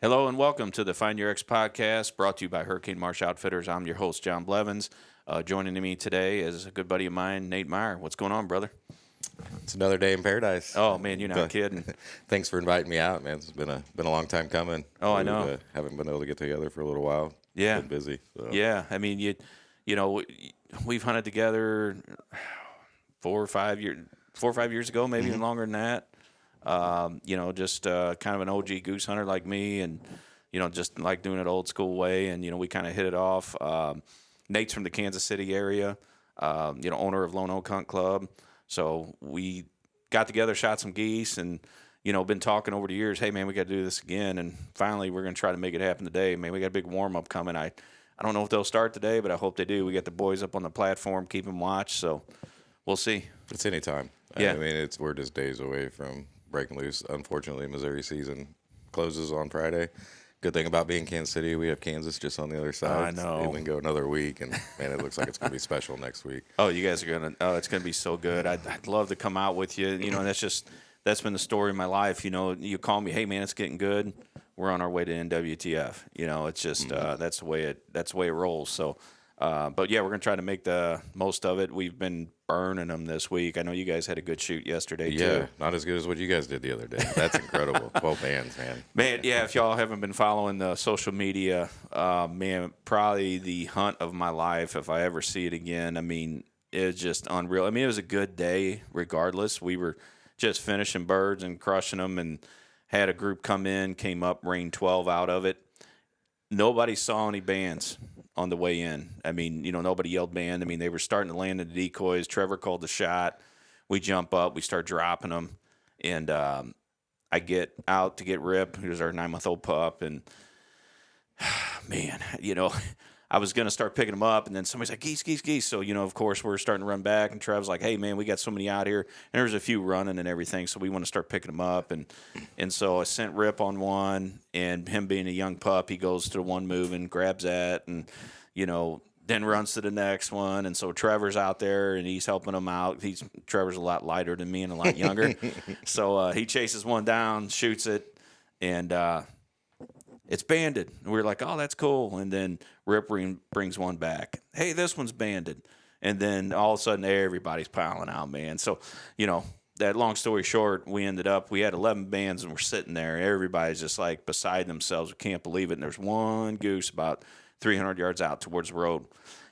Hello and welcome to the Find Your X podcast, brought to you by Hurricane Marsh Outfitters. I'm your host, Jon Blevins. Joining me today is a good buddy of mine, Nate Meyer. What's going on, brother? It's another day in paradise. Oh man, you're not kidding. Thanks for inviting me out, man. It's been a long time coming. Oh, I know. Haven't been able to get together for a little while. Yeah, been busy. So. Yeah. I mean, you know, we've hunted together 4 or 5 years ago, maybe even longer than that. Just kind of an OG goose hunter like me, and just like doing it old school way. And we kind of hit it off. Nate's from the Kansas City area. Owner of Lone Elk Hunt Club. So we got together, shot some geese, and been talking over the years. Hey man, we got to do this again. And finally, we're gonna try to make it happen today. Man, we got a big warm up coming. I don't know if they'll start today, but I hope they do. We got the boys up on the platform, keeping watch. So we'll see. It's any time. Yeah. I mean, we're just days away from breaking loose. Unfortunately, Missouri season closes on Friday. Good thing about being Kansas City, we have Kansas just on the other side. I know. And we can go another week, and man, it looks like it's going to be special next week. Oh, you guys are gonna. Oh, it's gonna be so good. I'd love to come out with you. And that's been the story of my life. You call me, hey man, it's getting good. We're on our way to NWTF. It's just that's the way it rolls. So, but yeah, we're gonna try to make the most of it. We've been burning them this week. I know you guys had a good shoot yesterday too. Yeah, not as good as what you guys did the other day. That's incredible. 12 bands, man. Man, yeah, if y'all haven't been following the social media, man, probably the hunt of my life if I ever see it again. I mean, it's just unreal. I mean, it was a good day regardless. We were just finishing birds and crushing them, and had a group come in, came up, rained 12 out of it. Nobody saw any bands on the way in. I mean, nobody yelled band. I mean, they were starting to land in the decoys. Trevor called the shot. We jump up. We start dropping them. And I get out to get Rip, who's our 9-month-old pup. And, man, I was going to start picking them up. And then somebody's like, geese, geese, geese. So, of course, we're starting to run back. And Trev's like, hey, man, we got so many out here. And there's a few running and everything. So we want to start picking them up. And so I sent Rip on one. And him being a young pup, he goes to the one moving, grabs that, and, then runs to the next one. And so Trevor's out there, and he's helping him out. Trevor's a lot lighter than me and a lot younger. So he chases one down, shoots it, and it's banded. And we're like, oh, that's cool. And then Rip brings one back. Hey, this one's banded. And then all of a sudden, everybody's piling out, man. So, that long story short, we had 11 bands, and we're sitting there. Everybody's just like beside themselves. We can't believe it. And there's one goose about 300 yards out towards the road.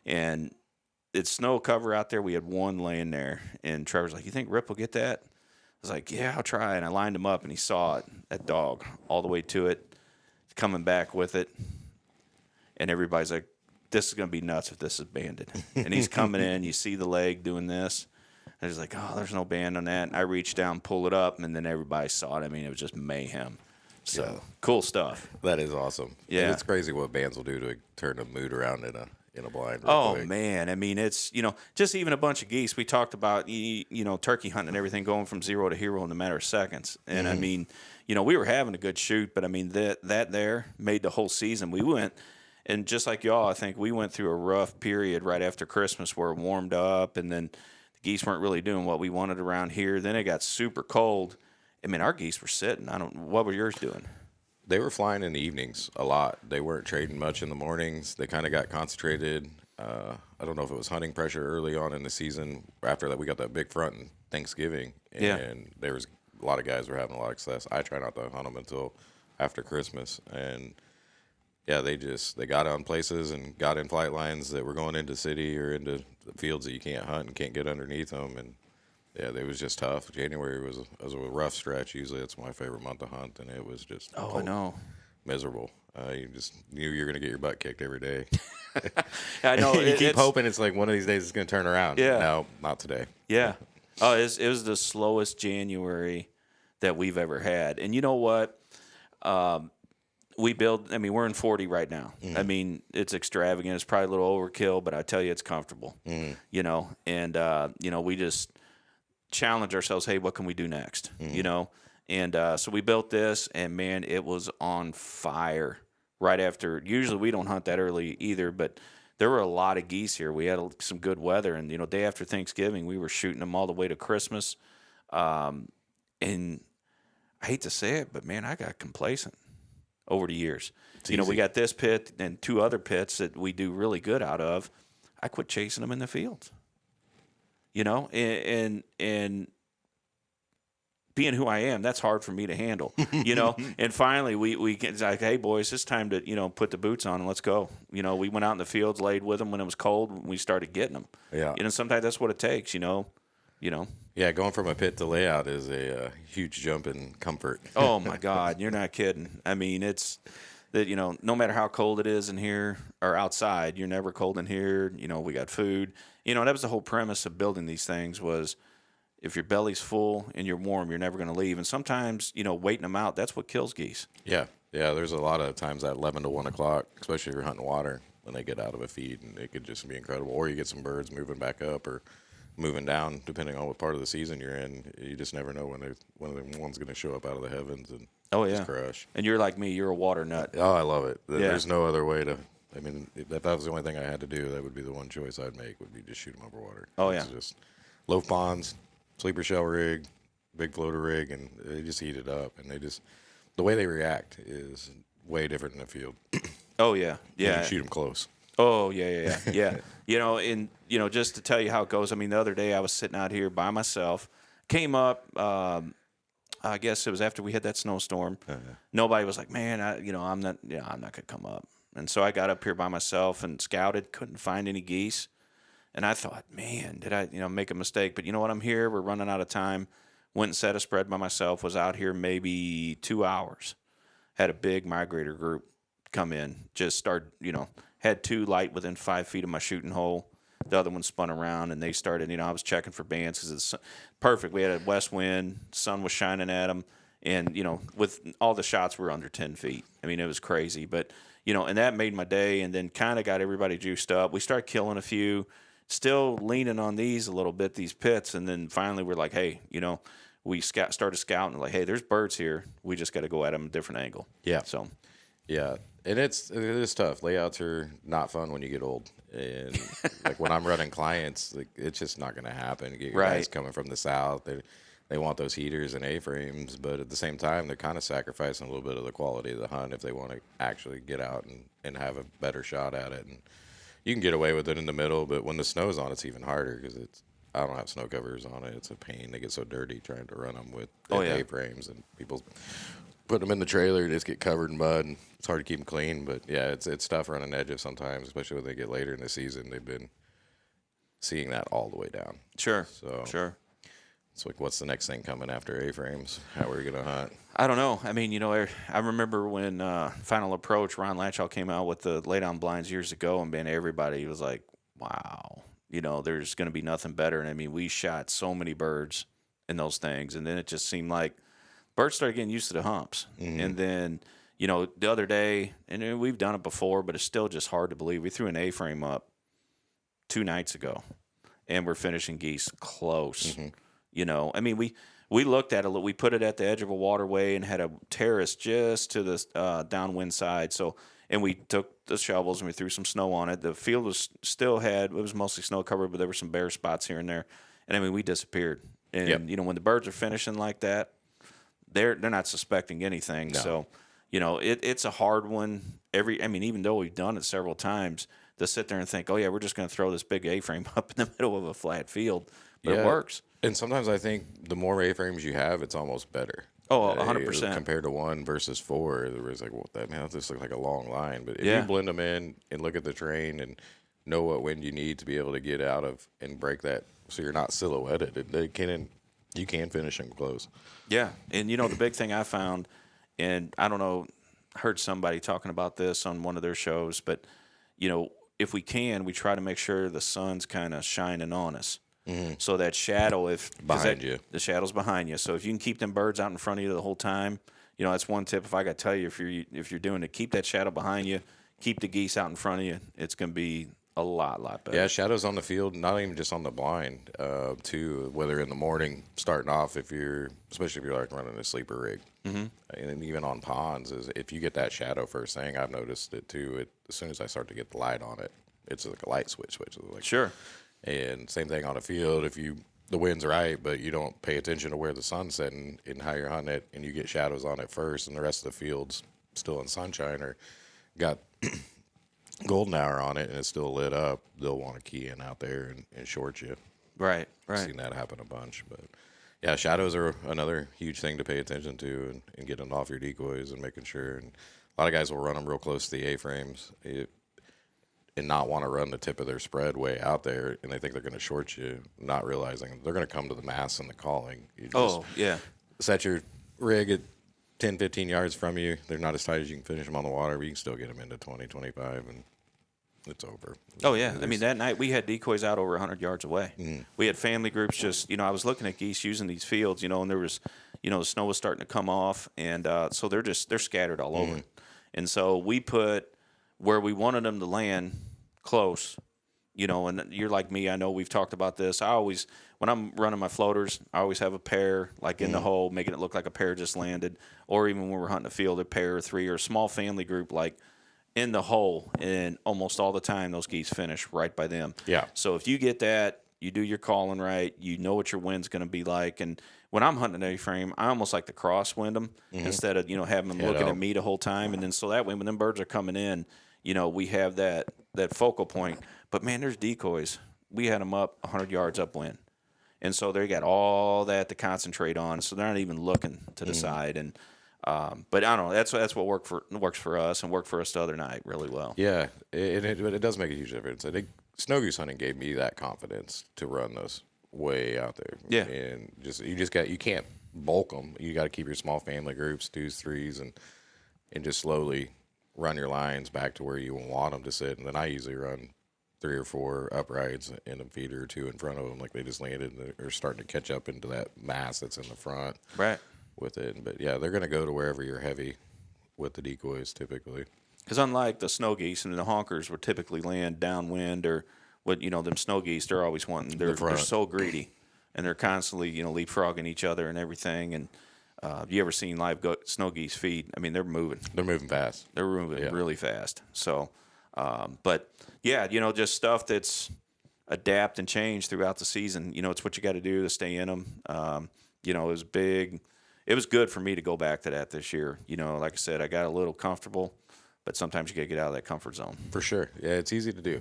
And it's snow cover out there. We had one laying there. And Trevor's like, you think Rip will get that? I was like, yeah, I'll try. And I lined him up, and he saw it, that dog, all the way to it, coming back with it. And everybody's like, this is going to be nuts if this is banded. And he's coming in. You see the leg doing this. And he's like, oh, there's no band on that. And I reached down, pull it up, and then everybody saw it. I mean, it was just mayhem. So, yeah. Cool stuff. That is awesome. Yeah. And it's crazy what bands will do to turn a mood around in a blind. Oh, quick. man. I mean, it's, just even a bunch of geese. We talked about, turkey hunting and everything going from zero to hero in a matter of seconds. And, I mean, we were having a good shoot, but, I mean, that there made the whole season. We went, and just like y'all, I think we went through a rough period right after Christmas where it warmed up, and then the geese weren't really doing what we wanted around here. Then it got super cold. I mean, our geese were sitting. What were yours doing? They were flying in the evenings a lot. They weren't trading much in the mornings. They kind of got concentrated. I don't know if it was hunting pressure early on in the season. After that, we got that big front in Thanksgiving, and there was a lot of guys were having a lot of success. I try not to hunt them until after Christmas, and yeah, they got on places and got in flight lines that were going into city or into the fields that you can't hunt and can't get underneath them, and yeah, it was just tough. January was a rough stretch. Usually it's my favorite month to hunt, and it was just I know. Miserable. You just knew you're going to get your butt kicked every day. I know. You keep hoping it's like one of these days it's going to turn around. Yeah. No, not today. Yeah. Oh, it was the slowest January that we've ever had. And you know what? We're in 40 right now. I mean, it's extravagant. It's probably a little overkill, but I tell you, it's comfortable. And, we just challenge ourselves, hey, what can we do next? And so we built this, and man, it was on fire right after. Usually we don't hunt that early either, but there were a lot of geese here. We had some good weather, and day after Thanksgiving, we were shooting them all the way to Christmas. And I hate to say it, but man, I got complacent. over the years. It's We easy. got this pit and 2 other pits that we do really good out of. I quit chasing them in the fields. And being who I am, that's hard for me to handle, And finally, we get like, hey, boys, it's time to, put the boots on and let's go. We went out in the fields, laid with them when it was cold, and we started getting them. Yeah. Sometimes that's what it takes, Yeah, going from a pit to layout is a huge jump in comfort. Oh, my God, you're not kidding. I mean, it's that, no matter how cold it is in here or outside, you're never cold in here. We got food. That was the whole premise of building these things was, if your belly's full and you're warm, you're never going to leave. And sometimes, waiting them out, that's what kills geese. Yeah. There's a lot of times at 11 to 1 o'clock, especially if you're hunting water, when they get out of a feed, and it could just be incredible. Or you get some birds moving back up or moving down, depending on what part of the season you're in. You just never know when one's going to show up out of the heavens and just crush. And you're like me, you're a water nut. Oh, I love it. There's no other way to. I mean, if that was the only thing I had to do, that would be the one choice I'd make, would be just shoot them over water. Oh, It's just low ponds, sleeper shell rig, big floater rig, and they just heat it up. And the way they react is way different in the field. Oh, yeah. Yeah. You shoot them close. Oh, yeah. Just to tell you how it goes, I mean, the other day I was sitting out here by myself, came up, I guess it was after we had that snowstorm. Nobody was like, man, I'm not going to come up. And so I got up here by myself and scouted, couldn't find any geese. And I thought, man, did I, make a mistake? But you know what? I'm here. We're running out of time. Went and set a spread by myself. Was out here maybe 2 hours. Had a big migrator group come in. Just started, had 2 light within 5 feet of my shooting hole. The other one spun around, and they started, I was checking for bands because it's perfect. We had a west wind. Sun was shining at them. And, with all the shots were under 10 feet. I mean, it was crazy. But, and that made my day, and then kind of got everybody juiced up. We started killing a few. Still leaning on these a little bit, these pits, and then finally we're like, hey, we started scouting, like, hey, there's birds here. We just got to go at them a different angle. Yeah. So. Yeah, and it is tough. Layouts are not fun when you get old, and like when I'm running clients, like it's just not going to happen. You get guys coming from the south, they want those heaters and A-frames, but at the same time, they're kind of sacrificing a little bit of the quality of the hunt if they want to actually get out and have a better shot at it. And you can get away with it in the middle, but when the snow's on, it's even harder because I don't have snow covers on it. It's a pain. They get so dirty trying to run them with A-frames, and people put them in the trailer, just get covered in mud. And it's hard to keep them clean, but yeah, it's tough running edges sometimes, especially when they get later in the season. They've been seeing that all the way down. Sure. It's like, what's the next thing coming after A-frames? How are we going to hunt? I don't know. I mean, I remember when Final Approach, Ron Latchall came out with the lay-down blinds years ago, and man, everybody was like, wow, there's going to be nothing better. And I mean, we shot so many birds in those things, and then it just seemed like birds started getting used to the humps. Mm-hmm. And then, the other day, and we've done it before, but it's still just hard to believe. We threw an A-frame up 2 nights ago, and we're finishing geese close. Mm-hmm. I mean, we looked at it. We put it at the edge of a waterway and had a terrace just to the downwind side. So, and we took the shovels and we threw some snow on it. The field it was mostly snow covered, but there were some bare spots here and there. And I mean, we disappeared. And when the birds are finishing like that, they're not suspecting anything. No. So, it's a hard one. Even though we've done it several times, to sit there and think, oh yeah, we're just going to throw this big A-frame up in the middle of a flat field, but it works. And sometimes I think the more A-frames you have, it's almost better. Oh, 100%. Compared to 1 versus 4, there was like, well, this looks like a long line. But if you blend them in and look at the terrain and know what wind you need to be able to get out of and break that, so you're not silhouetted, you can finish them close. Yeah, and the big thing I found, and I don't know, heard somebody talking about this on one of their shows, but if we can, we try to make sure the sun's kind of shining on us. Mm-hmm. So that shadow, the shadow's behind you. So if you can keep them birds out in front of you the whole time, that's one tip. If I got to tell you, if you're doing it, keep that shadow behind you, keep the geese out in front of you. It's going to be a lot better. Yeah, shadows on the field, not even just on the blind, too. Whether in the morning, starting off, especially if you're like running a sleeper rig, mm-hmm. and even on ponds, is if you get that shadow first thing. I've noticed it too. As soon as I start to get the light on it, it's like a light switch. Sure. And same thing on a field. If the wind's right, but you don't pay attention to where the sun's setting and how you're hunting it, and you get shadows on it first, and the rest of the field's still in sunshine or got golden hour on it and it's still lit up, they'll want to key in out there and short you. Right. I've seen that happen a bunch. But yeah, shadows are another huge thing to pay attention to and getting off your decoys and making sure. And a lot of guys will run them real close to the A-frames and not want to run the tip of their spread way out there, and they think they're going to short you, not realizing they're going to come to the mast and the calling. You just set your rig at 10, 15 yards from you. They're not as tight as you can finish them on the water, but you can still get them into 20, 25, and it's over. Oh, yeah. I mean, that night we had decoys out over 100 yards away. We had family groups just, I was looking at geese using these fields, and there was, the snow was starting to come off, and so they're scattered all over. And so we put where we wanted them to land close, and you're like me, I know we've talked about this. I always, when I'm running my floaters, I always have a pair like in the hole, making it look like a pair just landed, or even when we're hunting a field, a pair or three, or a small family group like in the hole, and almost all the time those geese finish right by them. Yeah. So if you get that, you do your calling right, you know what your wind's going to be like. And when I'm hunting an A-frame, I almost like to cross-wind them instead of, having them looking at me the whole time. And then so that way when them birds are coming in, we have that focal point. But, man, there's decoys. We had them up 100 yards upwind. And so they got all that to concentrate on, so they're not even looking to the side. And but I don't know. That's what works for us and worked for us the other night really well. Yeah, it does make a huge difference. I think snow goose hunting gave me that confidence to run those way out there. Yeah, and you can't bulk them. You got to keep your small family groups, 2s, 3s, and just slowly run your lines back to where you want them to sit. And then I usually run 3 or 4 uprights and a feeder or 2 in front of them, like they just landed and they're starting to catch up into that mass that's in the front. Right. With it. But yeah, they're going to go to wherever you're heavy with the decoys typically. Because unlike the snow geese and the honkers would typically land downwind, or what them snow geese, they're always wanting. They're so greedy, and they're constantly leapfrogging each other and everything. And you ever seen live snow geese feed? I mean, they're moving. They're moving fast. They're moving really fast. So, but yeah, just stuff that's adapt and change throughout the season. It's what you got to do to stay in them. It was big. It was good for me to go back to that this year. Like I said, I got a little comfortable, but sometimes you got to get out of that comfort zone. For sure. Yeah, it's easy to do.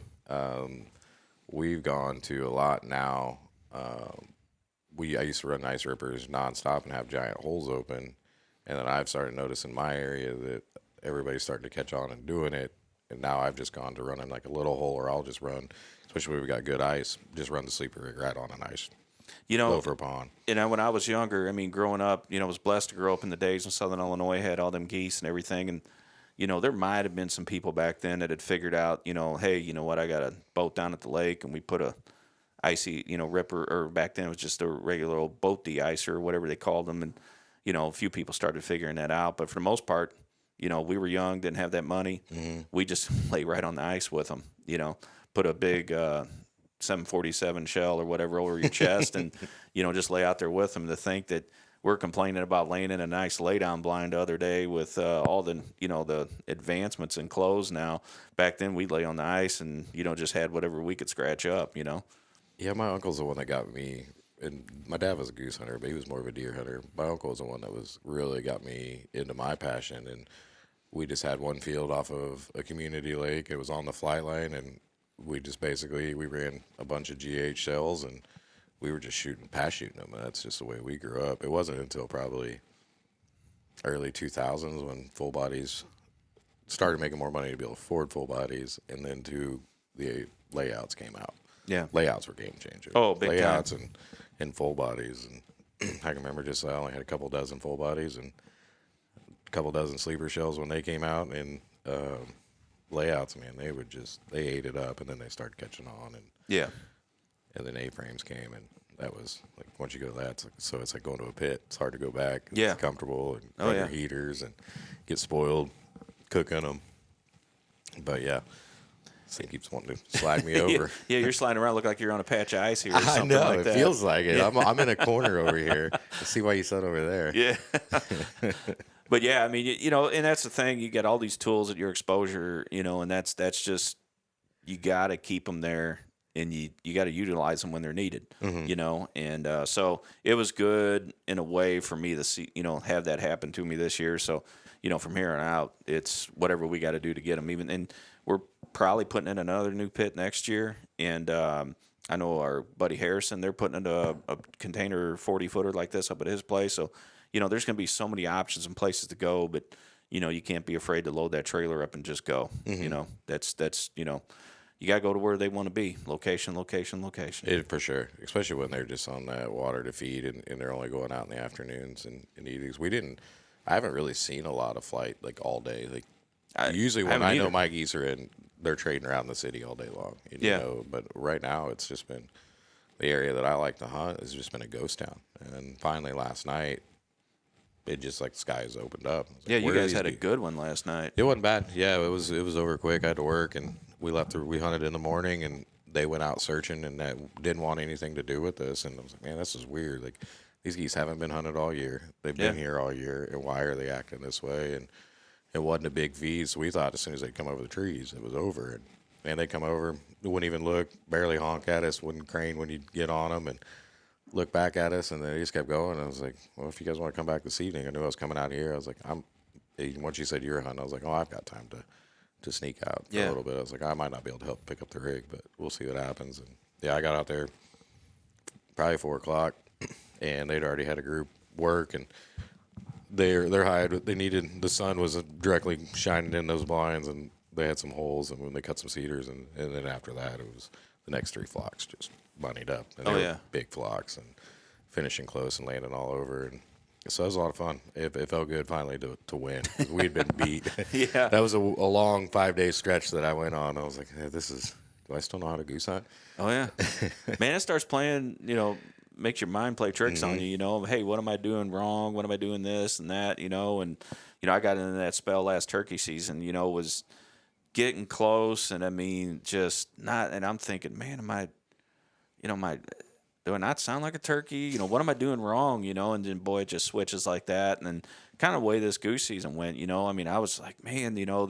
We've gone to a lot now. I used to run ice rippers nonstop and have giant holes open. And then I've started noticing my area that everybody's starting to catch on and doing it. And now I've just gone to running like a little hole, or I'll just run, especially when we got good ice, just run the sleeper rig right on an ice. Over a pond. When I was younger, growing up, I was blessed to grow up in the days when Southern Illinois had all them geese and everything. And, there might have been some people back then that had figured out, hey, you know what, I got a boat down at the lake, and we put a icy, ripper, or back then it was just a regular old boat de-icer or whatever they called them. And, a few people started figuring that out. But for the most part, we were young, didn't have that money. We just lay right on the ice with them, put a big 747 shell or whatever over your chest and, just lay out there with them. To think that we're complaining about laying in a nice lay-down blind the other day with all the, the advancements in clothes now. Back then we'd lay on the ice and, just had whatever we could scratch up, Yeah, my uncle's the one that got me, and my dad was a goose hunter, but he was more of a deer hunter. My uncle was the one that really got me into my passion, and we just had one field off of a community lake. It was on the fly line, and we just we ran a bunch of GH shells, and we were just pass shooting them. That's just the way we grew up. It wasn't until probably early 2000s when full bodies started making more money to be able to afford full bodies, and then the layouts came out. Yeah, layouts were game changer. Oh, big layouts time. and full bodies, and I can remember I only had a couple dozen full bodies and a couple dozen sleeper shells when they came out, and layouts, man, they ate it up, and then they started catching on, and then A-frames came, and that was like once you go to that, it's like going to a pit. It's hard to go back. It's comfortable, and run your heaters and get spoiled cooking them. But yeah. He keeps wanting to slag me over. Yeah, you're sliding around, look like you're on a patch of ice here or something I know, like that. It feels like it. Yeah. I'm in a corner over here. Let's see why you sat over there. Yeah. But yeah, and that's the thing. You got all these tools at your exposure, and that's just, you got to keep them there and you got to utilize them when they're needed, you know. And so it was good in a way for me to see, you know, have that happen to me this year. So, you know, from here on out, it's whatever we got to do to get them. And we're probably putting in another new pit next year. And I know our buddy Harrison, they're putting in a container 40-footer like this up at his place. So, you know, there's going to be so many options and places to go, but you know, you can't be afraid to load that trailer up and just go. You know, that's you know, you got to go to where they want to be. Location. For sure, especially when they're just on that water to feed and they're only going out in the afternoons and evenings. I haven't really seen a lot of flight like all day. Like usually when I know my geese are in, they're trading around the city all day long. You know, but right now it's just been the area that I like to hunt has just been a ghost town. And finally last night, it just like the skies opened up. Yeah, you guys had a good one last night. It wasn't bad. Yeah, it was over quick. I had to work, and we hunted in the morning, and they went out searching, and that didn't want anything to do with this. And I was like, man, this is weird. Like these geese haven't been hunted all year. They've been here all year, and why are they acting this way? And it wasn't a big feed, so we thought as soon as they come over the trees, it was over. And they come over, wouldn't even look, barely honk at us, wouldn't crane when you get on them, and look back at us, and then they just kept going. I was like, well, if you guys want to come back this evening, I knew I was coming out here. I was like, once you said you were hunting, I was like, oh, I've got time to sneak out for a little bit. I was like, I might not be able to help pick up the rig, but we'll see what happens. And yeah, I got out there probably 4 o'clock, and they'd already had a group work, and their hide, the sun was directly shining in those blinds, and they had some holes, and when they cut some cedars, and then after that, it was the next 3 flocks just bunnied up. And they were big flocks and finishing close and landing all over. And so it was a lot of fun. It felt good finally to win. We'd been beat. Yeah. That was a long 5-day stretch that I went on. I was like, hey, do I still know how to goose hunt? Oh, yeah. Man, it starts playing, you know, makes your mind play tricks on you, you know. Hey, what am I doing wrong? What am I doing this and that, you know? And, you know, I got into that spell last turkey season, you know, was getting close. And, I mean, just not – and I'm thinking, man, do I not sound like a turkey? You know, what am I doing wrong? You know, and then boy, it just switches like that. And then kind of the way this goose season went, you know, I mean, I was like, man, you know,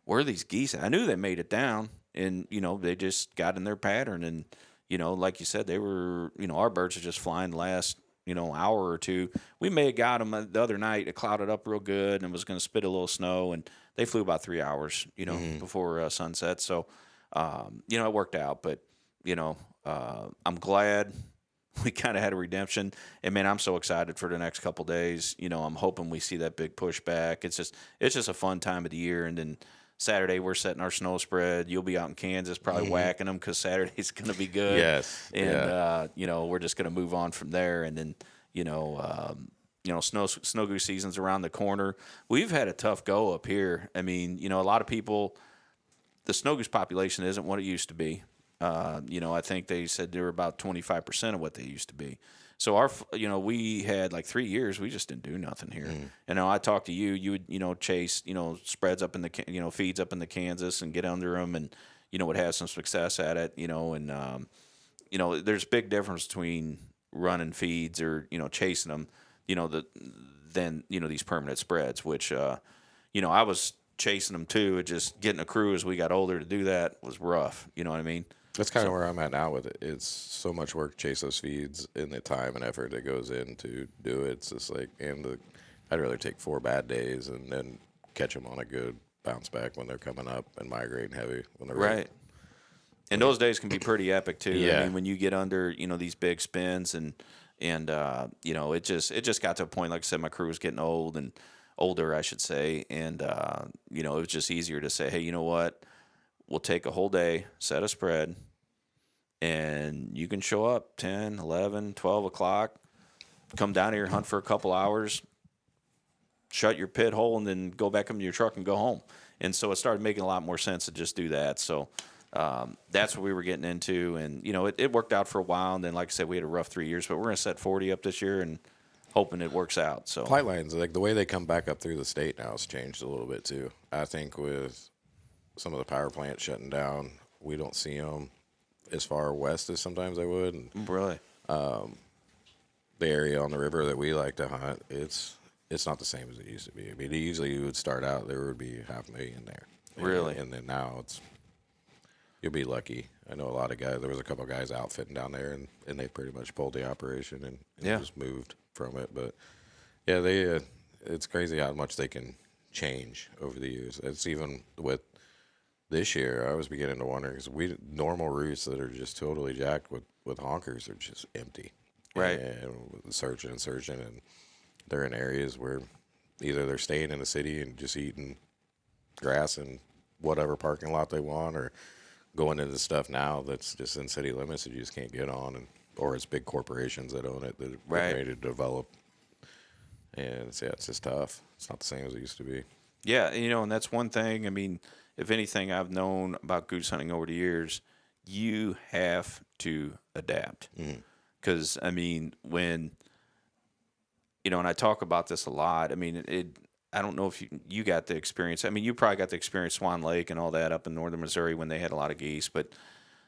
where are these geese? I knew they made it down, and you know, they just got in their pattern, and you know, like you said, they were, you know, our birds are just flying the last, you know, hour or two. We may have got them the other night. It clouded up real good and was going to spit a little snow, and they flew about 3 hours, you know, before sunset. So, you know, it worked out, but you know. I'm glad we kind of had a redemption, and man, I'm so excited for the next couple days. You know, I'm hoping we see that big pushback. It's just a fun time of the year. And then Saturday we're setting our snow spread. You'll be out in Kansas probably whacking them because Saturday's going to be good. Yes, and you know, we're just going to move on from there. And then you know, snow goose season's around the corner. We've had a tough go up here. I mean, you know, a lot of people, the snow goose population isn't what it used to be. You know, I think they said they were about 25% of what they used to be. So we had like 3 years, we just didn't do nothing here. And I talked to you, you would, you know, chase, you know, spreads up in the, you know, feeds up in the Kansas and get under them, and, you know, would have some success at it, you know, and, you know, there's a big difference between running feeds or, you know, chasing them, you know, than, you know, these permanent spreads, which, you know, I was chasing them too. It just getting a crew as we got older to do that was rough. You know what I mean? That's kind of where I'm at now with it. It's so much work to chase those feeds, and the time and effort that goes in to do it. It's just like, I'd rather take 4 bad days and then catch them on a good bounce back when they're coming up and migrating heavy when they're right. And those days can be pretty epic too. Yeah. I mean, when you get under, you know, these big spins and you know, it just got to a point, like I said, my crew was getting older, I should say, and you know, it was just easier to say, hey, you know what? We'll take a whole day, set a spread, and you can show up 10, 11, 12 o'clock, come down here, hunt for a couple hours, shut your pit hole, and then go back into your truck and go home. And so it started making a lot more sense to just do that. So that's what we were getting into. And, you know, it worked out for a while. And then, like I said, we had a rough 3 years, but we're going to set 40 up this year and hoping it works out. So flight lines, like the way they come back up through the state now has changed a little bit too. I think with some of the power plants shutting down, we don't see them as far west as sometimes they would. And, really? The area on the river that we like to hunt, it's not the same as it used to be. I mean, usually you would start out, there would be 500,000 there. Really? And then now it's you'll be lucky. I know a lot of guys. There was a couple of guys outfitting down there, and they pretty much pulled the operation and just moved from it. But yeah, they it's crazy how much they can change over the years. It's even with this year. I was beginning to wonder because normal roosts that are just totally jacked with honkers are just empty, right? And searching, and they're in areas where either they're staying in the city and just eating grass in whatever parking lot they want, or going into stuff now that's just in city limits that you just can't get on, or it's big corporations that own it that are ready to develop. And it's just tough. It's not the same as it used to be. Yeah, and that's one thing. I mean, if anything I've known about goose hunting over the years, you have to adapt. Because, I mean, when, and I talk about this a lot, I mean, I don't know if you got the experience. I mean, you probably got the experience Swan Lake and all that up in northern Missouri when they had a lot of geese, but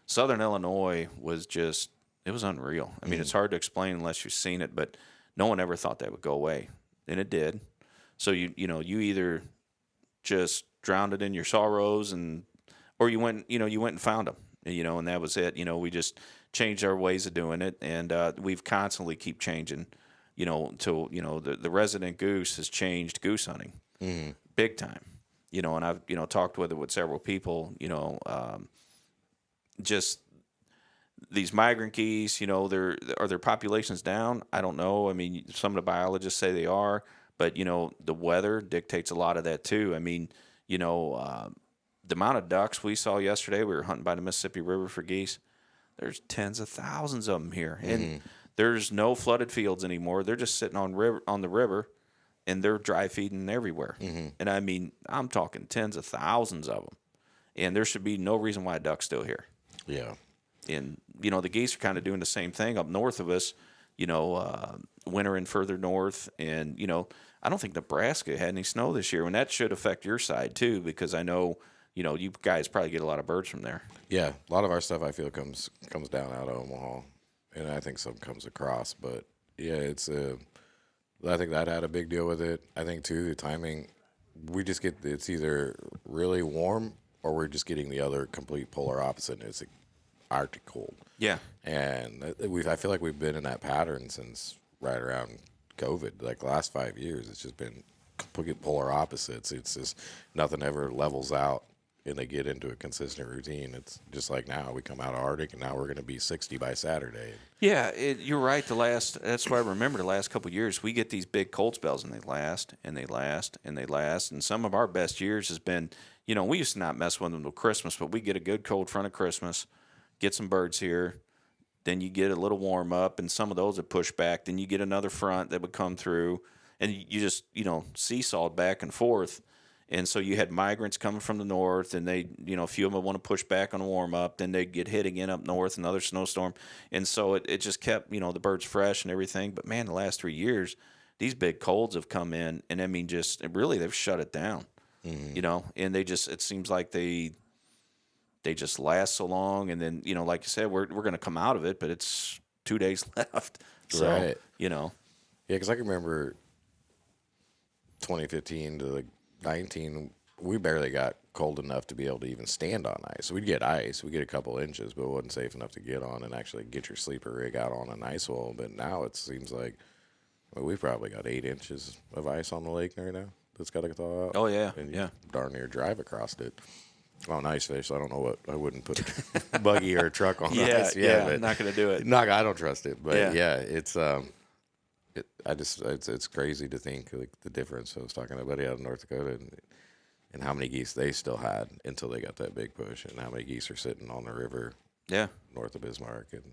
southern Illinois was just, it was unreal. I mean, it's hard to explain unless you've seen it, but no one ever thought that would go away, and it did. So you either just drowned it in your sorrows, or you went and found them, and that was it. We just changed our ways of doing it, and we've constantly keep changing. Till the resident goose has changed goose hunting big time. And I've talked with several people. Just these migrant geese, are their populations down? I don't know. I mean, some of the biologists say they are, but the weather dictates a lot of that too. I mean, the amount of ducks we saw yesterday, we were hunting by the Mississippi River for geese. There's tens of thousands of them here, and there's no flooded fields anymore. They're just sitting on the river, and they're dry feeding everywhere. And I mean, I'm talking tens of thousands of them, and there should be no reason why a duck's still here. Yeah. And, the geese are kind of doing the same thing up north of us, wintering further north. And, I don't think Nebraska had any snow this year, and that should affect your side too, because I know, you guys probably get a lot of birds from there. Yeah. A lot of our stuff I feel comes down out of Omaha, and I think some comes across. But, yeah, I think that had a big deal with it. I think, too, the timing, it's either really warm or we're just getting the other complete polar opposite, and it's Arctic cold. Yeah. And I feel like we've been in that pattern since right around COVID. Like the last 5 years, it's just been complete polar opposites. It's just nothing ever levels out, and they get into a consistent routine. It's just like now we come out of Arctic, and now we're going to be 60 by Saturday. Yeah, you're right. That's what I remember. The last couple of years, we get these big cold spells, and they last, and they last, and they last. And some of our best years has been, we used to not mess with them until Christmas, but we get a good cold front of Christmas, get some birds here, then you get a little warm up, and some of those would push back. Then you get another front that would come through, and you just, seesawed back and forth. And so you had migrants coming from the north, and they, a few of them would want to push back on a warm up. Then they'd get hit again up north, another snowstorm. And so it just kept, the birds fresh and everything. But, man, the last 3 years, these big colds have come in, and I mean, they've shut it down, and it seems like they just last so long. And then, like you said, we're going to come out of it, but it's 2 days left. So, right. Yeah, because I can remember 2015 to 19, we barely got cold enough to be able to even stand on ice. We'd get ice. We'd get a couple inches, but it wasn't safe enough to get on and actually get your sleeper rig out on an ice wall. But now it seems like we've probably got 8 inches of ice on the lake right now that's got to thaw out. Oh, yeah. And you darn near drive across it. On ice fish, I don't know what I wouldn't put a buggy or a truck on ice. But not going to do it. I don't trust it. But it's it's crazy to think like the difference. I was talking to a buddy out of North Dakota and how many geese they still had until they got that big push, and how many geese are sitting on the river north of Bismarck and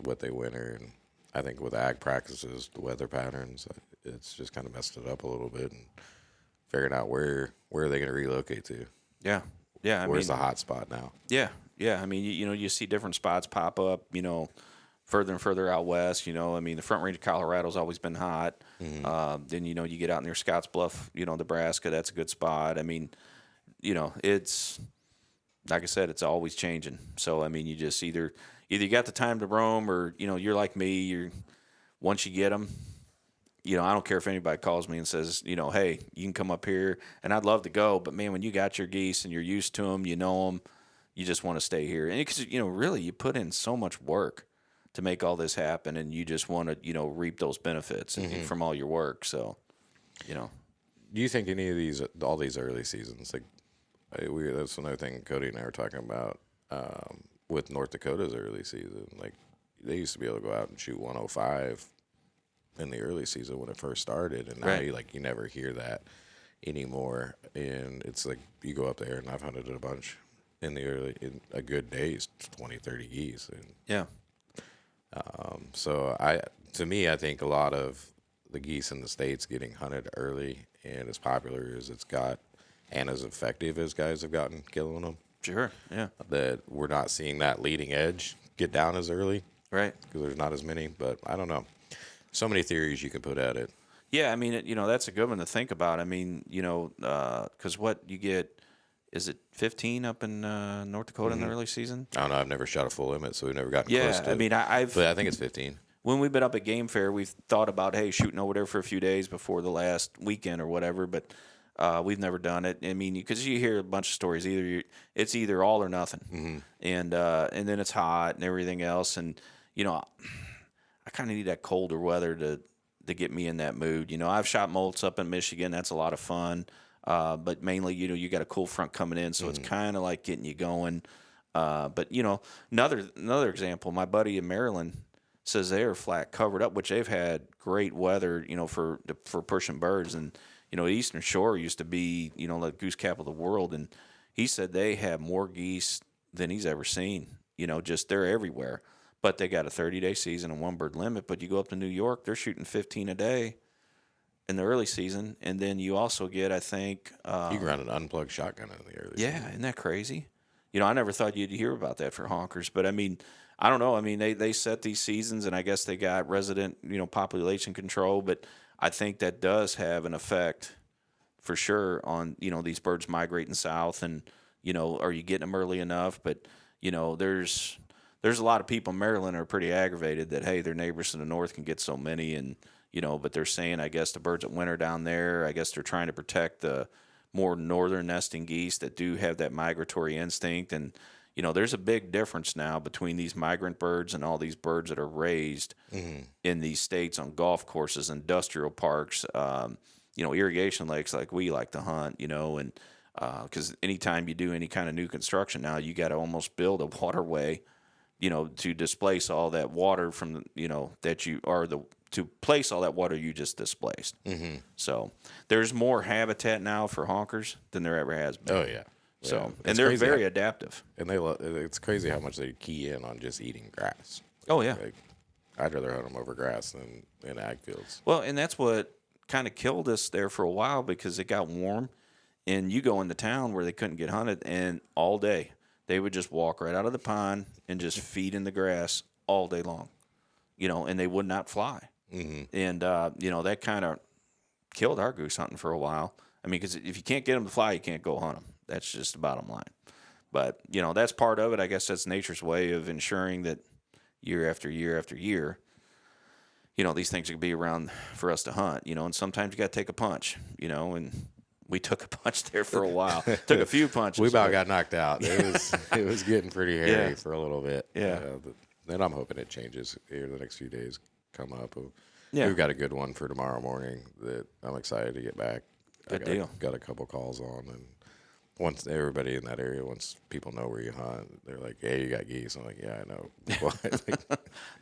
what they winter. And I think with ag practices, the weather patterns, it's just kind of messed it up a little bit, and figuring out where are they going to relocate to. Yeah. Yeah, where's the hot spot now? Yeah. I mean, you see different spots pop up, further and further out west. I mean, the Front Range of Colorado's always been hot. Then, you get out near Scotts Bluff, Nebraska, that's a good spot. I mean, it's, like I said, it's always changing. So, I mean, you just either you got the time to roam, or, you're like me, once you get them, I don't care if anybody calls me and says, hey, you can come up here, and I'd love to go. But, man, when you got your geese and you're used to them, you know them, you just want to stay here. And because, really, you put in so much work to make all this happen, and you just want to, reap those benefits from all your work. So, Do you think any of all these early seasons, like that's another thing Cody and I were talking about with North Dakota's early season. Like they used to be able to go out and shoot 105 in the early season when it first started, and now you never hear that anymore. And it's like you go up there, and I've hunted it a bunch in a good day is 20, 30 geese. And, yeah. So to me, I think a lot of the geese in the States getting hunted early and as popular as it's got and as effective as guys have gotten killing them. Sure, yeah. That we're not seeing that leading edge get down as early. Right. Because there's not as many, but I don't know. So many theories you can put at it. Yeah, I mean, that's a good one to think about. I mean, because what you get, is it 15 up in North Dakota in the early season? I don't know. I've never shot a full limit, so we've never gotten close to it. Yeah, I mean, but I think it's 15. When we've been up at Game Fair, we've thought about, hey, shooting over there for a few days before the last weekend or whatever, but we've never done it. I mean, because you hear a bunch of stories. It's either all or nothing, and then it's hot and everything else, and I kind of need that colder weather to get me in that mood. I've shot molts up in Michigan. That's a lot of fun, but mainly, you got a cool front coming in, so it's kind of like getting you going. But another example, my buddy in Maryland says they are flat covered up, which they've had great weather, for pushing birds. And, Eastern Shore used to be, the goose capital of the world. And he said they have more geese than he's ever seen, just they're everywhere. But they got a 30-day season and one bird limit. But you go up to New York, they're shooting 15 a day in the early season. And then you also get, I think. You can run an unplugged shotgun in the early season. Yeah, isn't that crazy? I never thought you'd hear about that for honkers. But, I mean, I don't know. I mean, they set these seasons, and I guess they got resident, population control. But I think that does have an effect for sure on, these birds migrating south. And, are you getting them early enough? But, there's a lot of people in Maryland who are pretty aggravated that, hey, their neighbors in the north can get so many. And, but they're saying, I guess, the birds that winter down there, I guess they're trying to protect the more northern nesting geese that do have that migratory instinct. And, there's a big difference now between these migrant birds and all these birds that are raised in these states on golf courses, industrial parks, irrigation lakes like we like to hunt, and because anytime you do any kind of new construction now, you got to almost build a waterway, to displace all that water from, to place all that water you just displaced. So there's more habitat now for honkers than there ever has been. Oh, yeah. So, and they're very adaptive. And it's crazy how much they key in on just eating grass. Oh, yeah. Like, I'd rather hunt them over grass than in ag fields. Well, and that's what kind of killed us there for a while because it got warm. And you go into town where they couldn't get hunted, and all day they would just walk right out of the pond and just feed in the grass all day long, and they would not fly. And, that kind of killed our goose hunting for a while. I mean, because if you can't get them to fly, you can't go hunt them. That's just the bottom line. But, that's part of it. I guess that's nature's way of ensuring that year after year after year, these things could be around for us to hunt, and sometimes you got to take a punch, and we took a punch there for a while. Took a few punches. We about got knocked out. It was getting pretty hairy for a little bit. Yeah. Then I'm hoping it changes here the next few days come up. Yeah. We've got a good one for tomorrow morning that I'm excited to get back. Good deal. Got a couple calls on, and once everybody in that area, once people know where you hunt, they're like, "Hey, you got geese." I'm like, "Yeah, I know."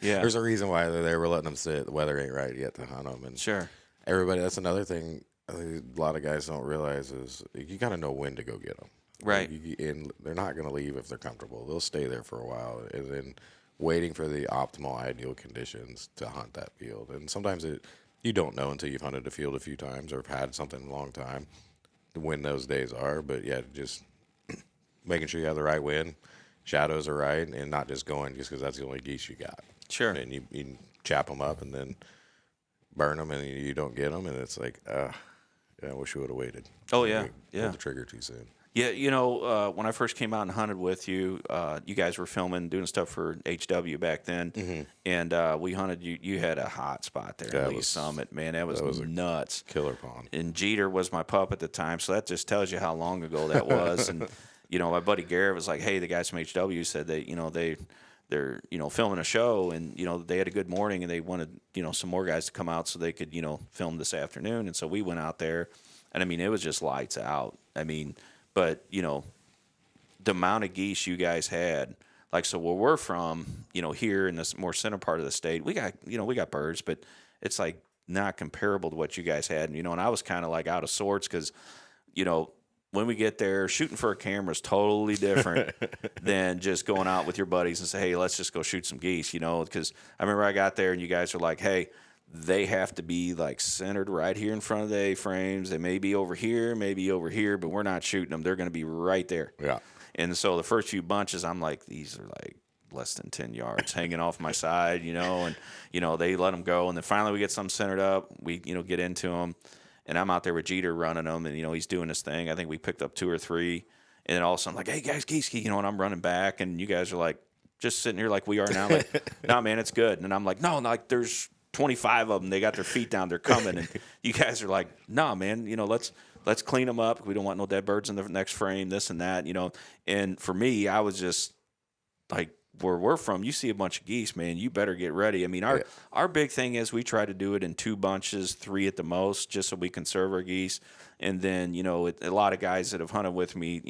Yeah. There's a reason why they're there. We're letting them sit. The weather ain't right yet to hunt them. And Sure. Everybody. That's another thing. A lot of guys don't realize is you got to know when to go get them. Right. And they're not going to leave if they're comfortable. They'll stay there for a while, and then waiting for the optimal, ideal conditions to hunt that field. And sometimes you don't know until you've hunted a field a few times or have had something a long time when those days are. But yeah, just making sure you have the right wind, shadows are right, and not just going just because that's the only geese you got. Sure. And you chap them up and then burn them, and you don't get them, and it's like, I wish we would have waited. Oh, yeah. Pulled the trigger too soon. Yeah, when I first came out and hunted with you, you guys were filming, doing stuff for HW back then, and we hunted you. You had a hot spot there at Lee Summit, man. That was nuts. Killer pond. And Jeter was my pup at the time, so that just tells you how long ago that was. my buddy Garrett was like, hey, the guys from HW said that, they're, filming a show, and, they had a good morning, and they wanted, some more guys to come out so they could, film this afternoon. And so we went out there, and I mean, it was just lights out. I mean, but, the amount of geese you guys had, like, so where we're from, here in this more center part of the state, we got birds, but it's like not comparable to what you guys had. And, and I was kind of like out of sorts because, when we get there, shooting for a camera is totally different than just going out with your buddies and say, hey, let's just go shoot some geese, because I remember I got there and you guys are like, hey, they have to be like centered right here in front of the A-frames. They may be over here, but we're not shooting them. They're going to be right there. Yeah. And so the first few bunches, I'm like, these are like less than 10 yards hanging off my side, and, they let them go. And then finally we get some centered up. We, get into them. And I'm out there with Jeter running them, and, he's doing his thing. I think we picked up 2 or 3. And then all of a sudden, like, hey, guys, geese, and I'm running back. And you guys are like, just sitting here like we are now. Like, nah, man, it's good. And I'm like, no, like, there's 25 of them. They got their feet down. They're coming. And you guys are like, nah, man, let's clean them up. We don't want no dead birds in the next frame, this and that, And for me, I was just like, where we're from, you see a bunch of geese, man, you better get ready. I mean, our big thing is we try to do it in 2 bunches, 3 at the most, just so we conserve our geese. And then, a lot of guys that have hunted with me,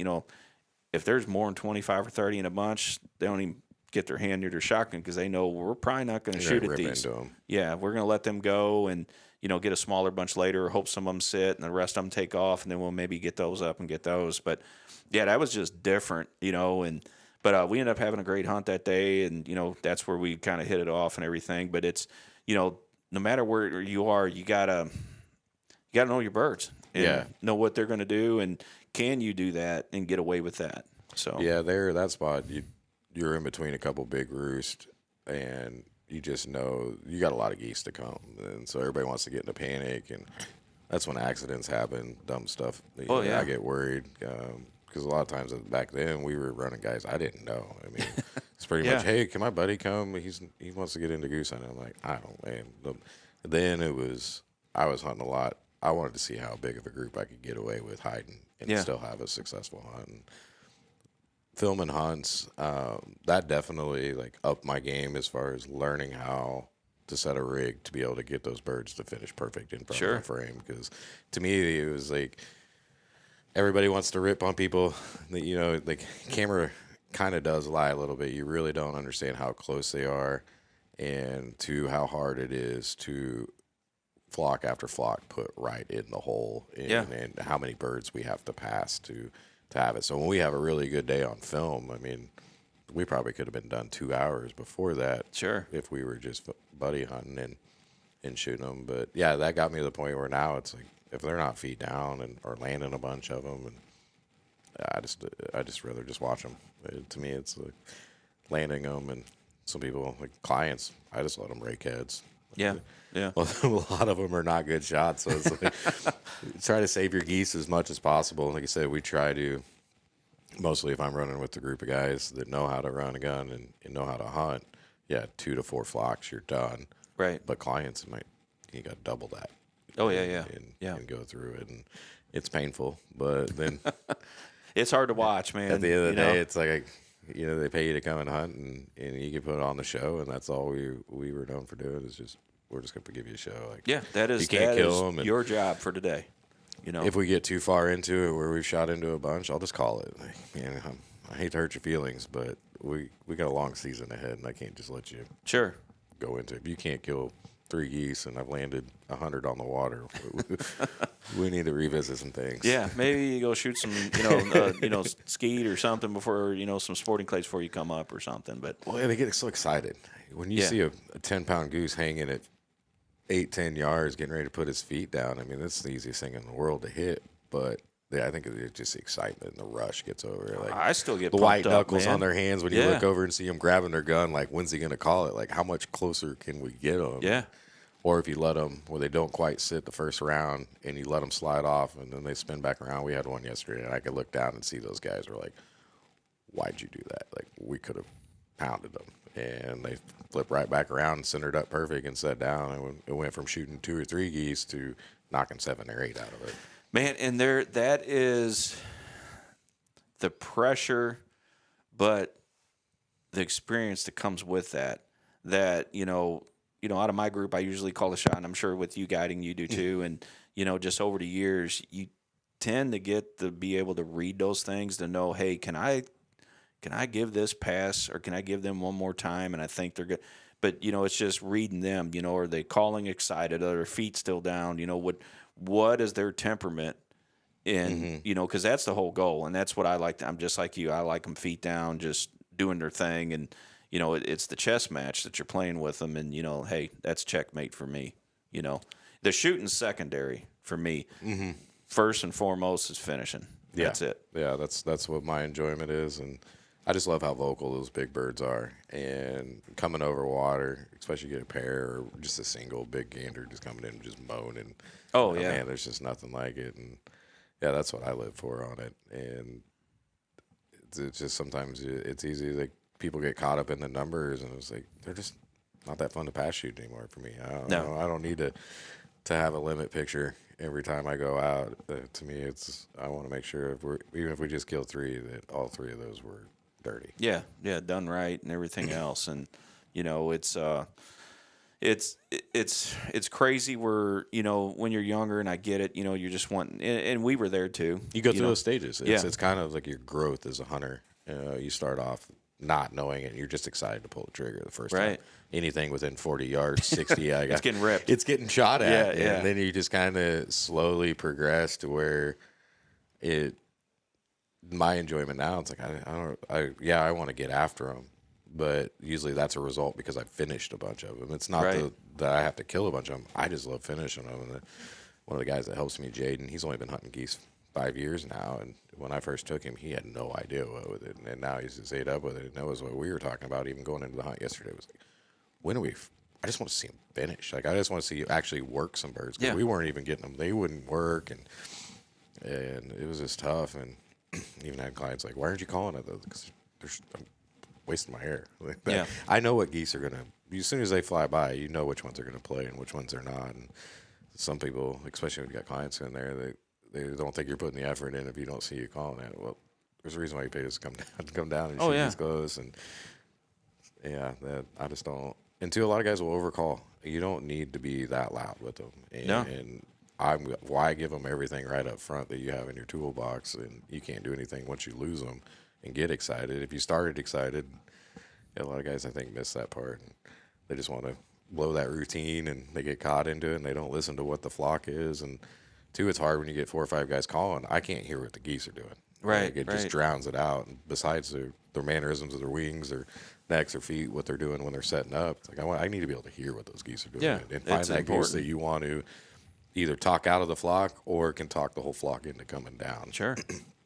if there's more than 25 or 30 in a bunch, they don't even get their hand near their shotgun because they know we're probably not going to shoot at these. Yeah, we're going to let them go and, get a smaller bunch later, hope some of them sit and the rest of them take off, and then we'll maybe get those up and get those. But, yeah, that was just different, But we ended up having a great hunt that day, and, that's where we kind of hit it off and everything. But it's, no matter where you are, you gotta know your birds and know what they're going to do, and can you do that and get away with that? So yeah, that spot, you're in between a couple big roosts, and you just know you got a lot of geese to come, and so everybody wants to get in a panic, and that's when accidents happen, dumb stuff. I get worried. Because a lot of times back then we were running guys I didn't know. I mean, it's pretty much, hey, can my buddy come? He wants to get into goose hunting. I'm like, I don't, man. Then I was hunting a lot. I wanted to see how big of a group I could get away with hiding and still have a successful hunt. And filming hunts, that definitely like upped my game as far as learning how to set a rig to be able to get those birds to finish perfect in front of the frame. Because to me, it was like, everybody wants to rip on people. The camera kind of does lie a little bit. You really don't understand how close they are and to how hard it is to flock after flock put right in the hole and how many birds we have to pass to have it. So when we have a really good day on film, I mean, we probably could have been done 2 hours before that. Sure. If we were just buddy hunting and shooting them. But, yeah, that got me to the point where now it's like, if they're not feet down or landing a bunch of them, and I just rather just watch them. To me, it's like landing them, and some people, like clients, I just let them rake heads. Yeah. Well, a lot of them are not good shots, so it's like try to save your geese as much as possible. Like I said, we try to mostly if I'm running with a group of guys that know how to run a gun and know how to hunt. Yeah, 2 to 4 flocks, you're done. Right. But clients, you got double that. Oh, yeah. And go through it, and it's painful, but then it's hard to watch, man. At the end of the day, it's like, they pay you to come and hunt, and you can put on the show, and that's all we were known for doing is we're just going to give you a show. Like, that is, you can't kill them, your job for today. If we get too far into it where we've shot into a bunch, I'll just call it. Like, man, I hate to hurt your feelings, but we got a long season ahead, and I can't just let you go into it. If you can't kill 3 geese and I've landed 100 on the water, we need to revisit some things. Yeah, maybe you go shoot some, skeet or something before, some sporting clays before you come up or something. But they get so excited when you see a 10-pound goose hanging at 8-10 yards, getting ready to put his feet down. I mean, that's the easiest thing in the world to hit, but. I think it's just the excitement and the rush gets over. Like, I still get the white knuckles man. On their hands when you look over and see them grabbing their gun. Like, when's he going to call it? Like, how much closer can we get them? Yeah. Or if you let them where they don't quite sit the first round and you let them slide off and then they spin back around. We had one yesterday, and I could look down and see those guys were like, why'd you do that? Like, we could have pounded them. And they flipped right back around, centered up perfect, and sat down. And it went from shooting 2 or 3 geese to knocking 7 or 8 out of it. Man, and that is the pressure, but the experience that comes with that, out of my group, I usually call the shot, and I'm sure with you guiding, you do too. And, just over the years, you tend to get to be able to read those things to know, hey, can I give this pass, or can I give them one more time? And I think they're good. But, it's just reading them, are they calling excited? Are their feet still down? What is their temperament? And, because that's the whole goal. And that's what I like. I'm just like you. I like them feet down, just doing their thing. And, it's the chess match that you're playing with them. And, hey, that's checkmate for me. The shooting's secondary for me. Mm-hmm. First and foremost is finishing. That's it. Yeah, that's what my enjoyment is. And I just love how vocal those big birds are. And coming over water, especially get a pair or just a single big gander just coming in and just moaning. Oh, yeah. Man, there's just nothing like it. And, yeah, that's what I live for on it. And it's just sometimes it's easy. Like, people get caught up in the numbers, and it's like they're just not that fun to pass shoot anymore for me. I don't need to have a limit picture every time I go out. To me, I want to make sure even if we just kill 3, that all 3 of those were dirty. Yeah, done right and everything else. And it's crazy where, when you're younger, and I get it, you're just wanting, and we were there too. You go through those stages. It's kind of like your growth as a hunter. You start off not knowing it, and you're just excited to pull the trigger the first time. Anything within 40 yards, 60, it's getting ripped. It's getting shot at. Yeah. And then you just kind of slowly progress to where my enjoyment now, it's like, I want to get after them. But usually that's a result because I finished a bunch of them. It's not that I have to kill a bunch of them. I just love finishing them. And one of the guys that helps me, Jaden, he's only been hunting geese 5 years now. And when I first took him, he had no idea what with it. And now he's just ate up with it. And that was what we were talking about even going into the hunt yesterday. It was like, I just want to see him finish. Like, I just want to see you actually work some birds. Because we weren't even getting them. They wouldn't work. And it was just tough. And even had clients like, why aren't you calling it, though? Because I'm wasting my hair. Like, I know what geese are going to, as soon as they fly by, you know which ones are going to play and which ones are not. And some people, especially when you got clients in there, they don't think you're putting the effort in if you don't see you calling it. Well, there's a reason why you pay us to come down and shoot these close. And I just don't. And two, a lot of guys will overcall. You don't need to be that loud with them. And why give them everything right up front that you have in your toolbox, and you can't do anything once you lose them and get excited. If you started excited, a lot of guys, I think, miss that part. And they just want to blow that routine, and they get caught into it, and they don't listen to what the flock is. And two, it's hard when you get 4 or 5 guys calling. I can't hear what the geese are doing. It just drowns it out. And besides their mannerisms of their wings, their necks, their feet, what they're doing when they're setting up, it's like I need to be able to hear what those geese are doing and find that goose that you want to either talk out of the flock or can talk the whole flock into coming down. Sure.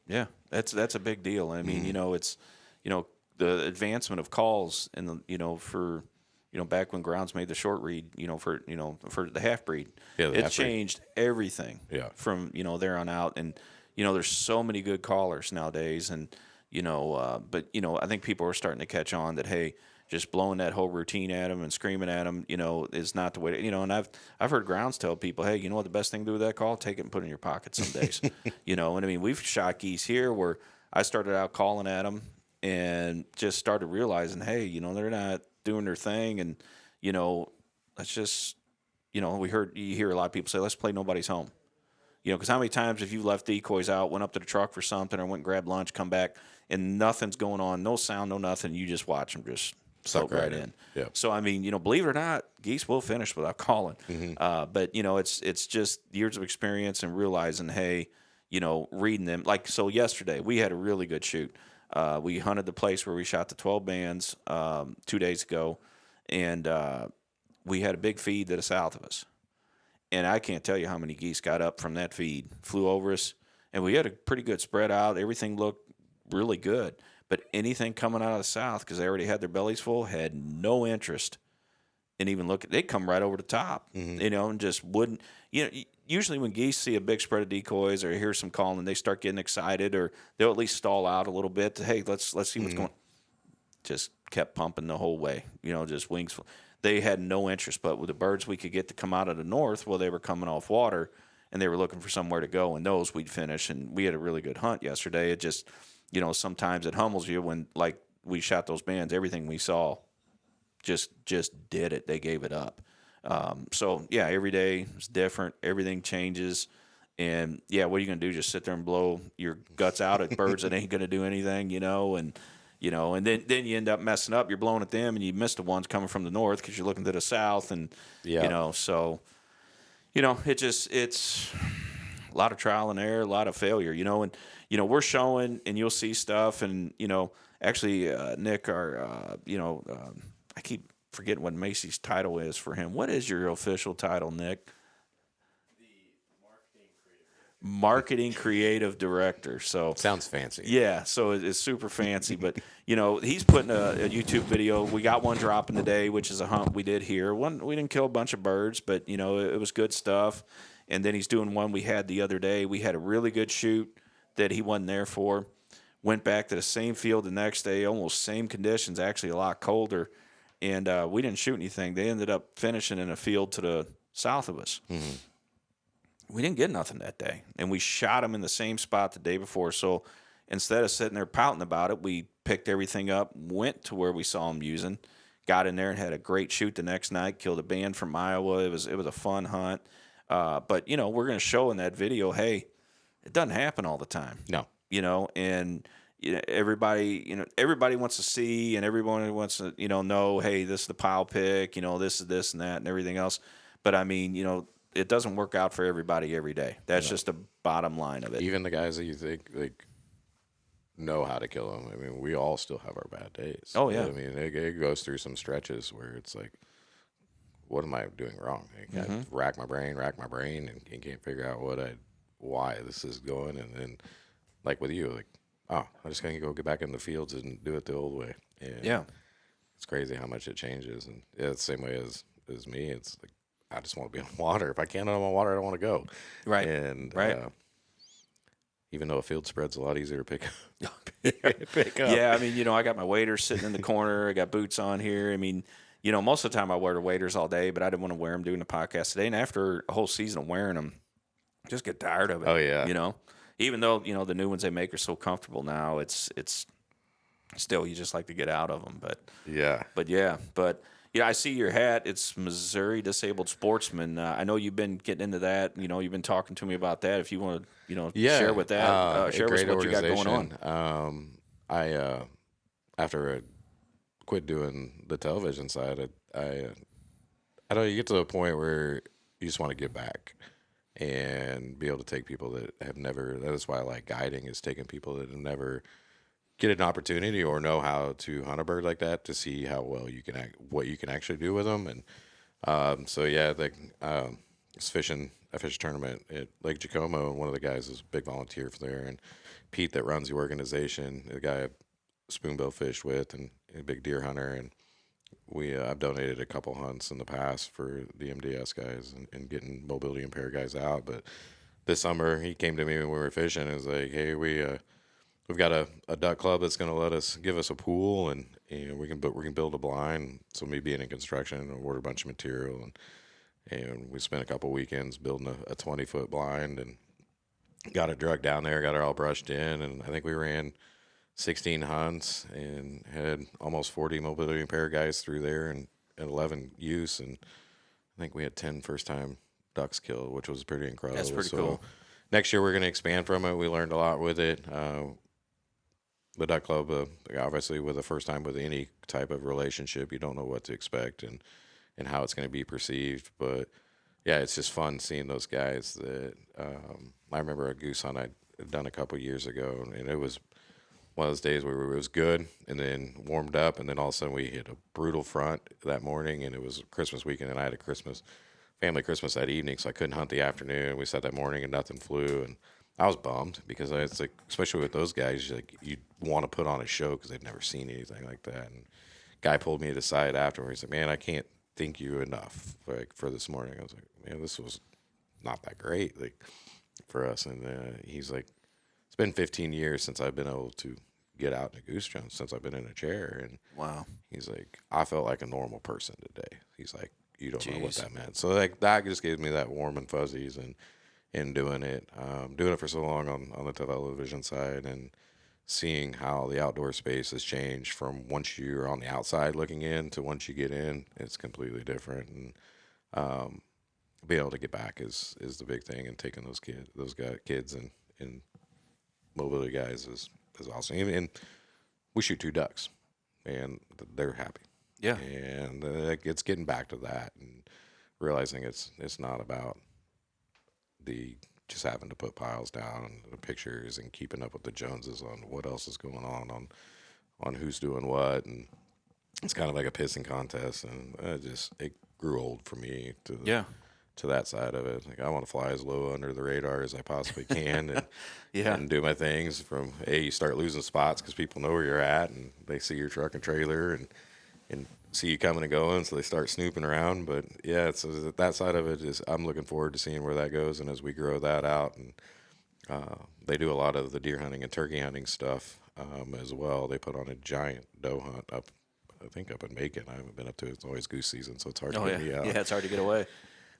Yeah, that's a big deal. I mean, it's the advancement of calls and for back when grounds made the short read, for the half breed, it changed everything. From there on out, and there's so many good callers nowadays, and but I think people are starting to catch on that, hey, just blowing that whole routine at them and screaming at them, is not the way to, and I've heard grounds tell people, hey, what the best thing to do with that call? Take it and put it in your pocket some days. And I mean, we've shot geese here where I started out calling at them and just started realizing, hey, they're not doing their thing. And, let's just, you hear a lot of people say, let's play nobody's home. Because how many times have you left decoys out, went up to the truck for something or went and grabbed lunch, come back, and nothing's going on, no sound, no nothing. You just watch them just soak right in. Yeah. So, I mean, believe it or not, geese will finish without calling. But, it's just years of experience and realizing, hey, reading them. Like, so yesterday, we had a really good shoot. We hunted the place where we shot the 12 bands 2 days ago, and we had a big feed to the south of us. And I can't tell you how many geese got up from that feed, flew over us, and we had a pretty good spread out. Everything looked really good. But anything coming out of the south, because they already had their bellies full, had no interest in even looking. They'd come right over the top, and just wouldn't. Usually when geese see a big spread of decoys or hear some calling, they start getting excited, or they'll at least stall out a little bit. Hey, let's see what's going on. Just kept pumping the whole way, just wings full. They had no interest, but with the birds we could get to come out of the north, well, they were coming off water, and they were looking for somewhere to go, and those we'd finish, and we had a really good hunt yesterday. It just, sometimes it humbles you when, like, we shot those bands, everything we saw just did it. They gave it up. So yeah, every day is different. Everything changes. And yeah, what are you going to do? Just sit there and blow your guts out at birds that ain't going to do anything, and then you end up messing up. You're blowing at them and you miss the ones coming from the north because you're looking to the south. And, so, it's a lot of trial and error, a lot of failure, and, we're showing and you'll see stuff. And, actually, Nick, I keep forgetting what Macy's title is for him. What is your official title, Nick? Marketing creative director. So sounds fancy. Yeah, so it's super fancy. But he's putting a YouTube video. We got one dropping today, which is a hunt we did here. We didn't kill a bunch of birds, but it was good stuff. And then he's doing one we had the other day. We had a really good shoot that he wasn't there for. Went back to the same field the next day, almost same conditions, actually a lot colder, and we didn't shoot anything. They ended up finishing in a field to the south of us. Mm-hmm. We didn't get nothing that day, and we shot them in the same spot the day before. So instead of sitting there pouting about it, we picked everything up, went to where we saw them using, got in there and had a great shoot the next night, killed a band from Iowa. It was a fun hunt. But, we're going to show in that video, hey, it doesn't happen all the time. No. And everybody wants to see, and everyone wants to, know, hey, this is the pile pick, this is this and that and everything else. But I mean, it doesn't work out for everybody every day. That's just the bottom line of it. Even the guys that you think know how to kill them. I mean, we all still have our bad days. Oh yeah. I mean, it goes through some stretches where it's like, what am I doing wrong? I rack my brain, and can't figure out why this is going. And then, like with you, I'm just gonna go get back in the fields and do it the old way. And yeah, it's crazy how much it changes. And it's the same way as me. It's like, I just want to be on water. If I can't on water, I don't want to go. Right. And even though a field spread's a lot easier to pick up. Yeah, I mean, I got my waders sitting in the corner. I got boots on here. I mean, most of the time I wear the waders all day, but I didn't want to wear them doing the podcast today. And after a whole season of wearing them, I just get tired of it. Oh yeah. Even though the new ones they make are so comfortable now, it's still, you just like to get out of them. But I see your hat. It's Missouri Disabled Sportsman. I know you've been getting into that. You've been talking to me about that. If you want to, share with that, share with us what you got going on. I after I quit doing the television side, I don't. You get to a point where you just want to give back and be able to take people that have never. That is why I like guiding, is taking people that have never get an opportunity or know how to hunt a bird like that, to see how well you can what you can actually do with them. And it's fishing. I fished a tournament at Lake Jacomo, and one of the guys is a big volunteer for there. And Pete, that runs the organization, the guy I spoonbill fished with, and a big deer hunter. And I've donated a couple hunts in the past for the MDS guys and getting mobility impaired guys out. But this summer he came to me when we were fishing and was like, hey, we've got a duck club that's going to give us a pool, and we can build a blind. So me being in construction, I ordered a bunch of material, and we spent a couple weekends building a 20-foot blind, and got it drugged down there, got it all brushed in, and I think we ran 16 hunts and had almost 40 mobility impaired guys through there, and 11 use, and I think we had 10 first-time ducks killed, which was pretty incredible. That's pretty cool. Next year we're going to expand from it. We learned a lot with it. The duck club, obviously, with the first time with any type of relationship, you don't know what to expect and how it's going to be perceived. But yeah, it's just fun seeing those guys that I remember a goose hunt I'd done a couple years ago, and it was one of those days where it was good and then warmed up, and then all of a sudden we hit a brutal front that morning, and it was Christmas weekend, and I had a family Christmas that evening, so I couldn't hunt the afternoon. We sat that morning and nothing flew, and I was bummed because it's like, especially with those guys, you want to put on a show because they've never seen anything like that. And guy pulled me to the side afterwards. He's like, man, I can't thank you enough for this morning. I was like, man, this was not that great for us. And he's like, it's been 15 years since I've been able to get out in a goose jump, since I've been in a chair. And wow, he's like, I felt like a normal person today. He's like, you don't know what that meant. So that just gives me that warm and fuzzies and doing it for so long on the television side, and seeing how the outdoor space has changed from once you're on the outside looking in to once you get in, it's completely different. And being able to get back is the big thing, and taking kids and mobility guys is awesome. And we shoot 2 ducks, and they're happy. Yeah. And it's getting back to that and realizing it's not about the just having to put piles down and the pictures and keeping up with the Joneses on what else is going on who's doing what. And it's kind of like a pissing contest, and it grew old for me to that side of it. Like, I want to fly as low under the radar as I possibly can, and and do my things. From you start losing spots because people know where you're at, and they see your truck and trailer and see you coming and going, so they start snooping around. But yeah, it's that side of it is I'm looking forward to seeing where that goes, and as we grow that out. And they do a lot of the deer hunting and turkey hunting stuff as well. They put on a giant doe hunt up in Macon. I haven't been up to it. It's always goose season, so it's hard to get me out. Yeah, it's hard to get away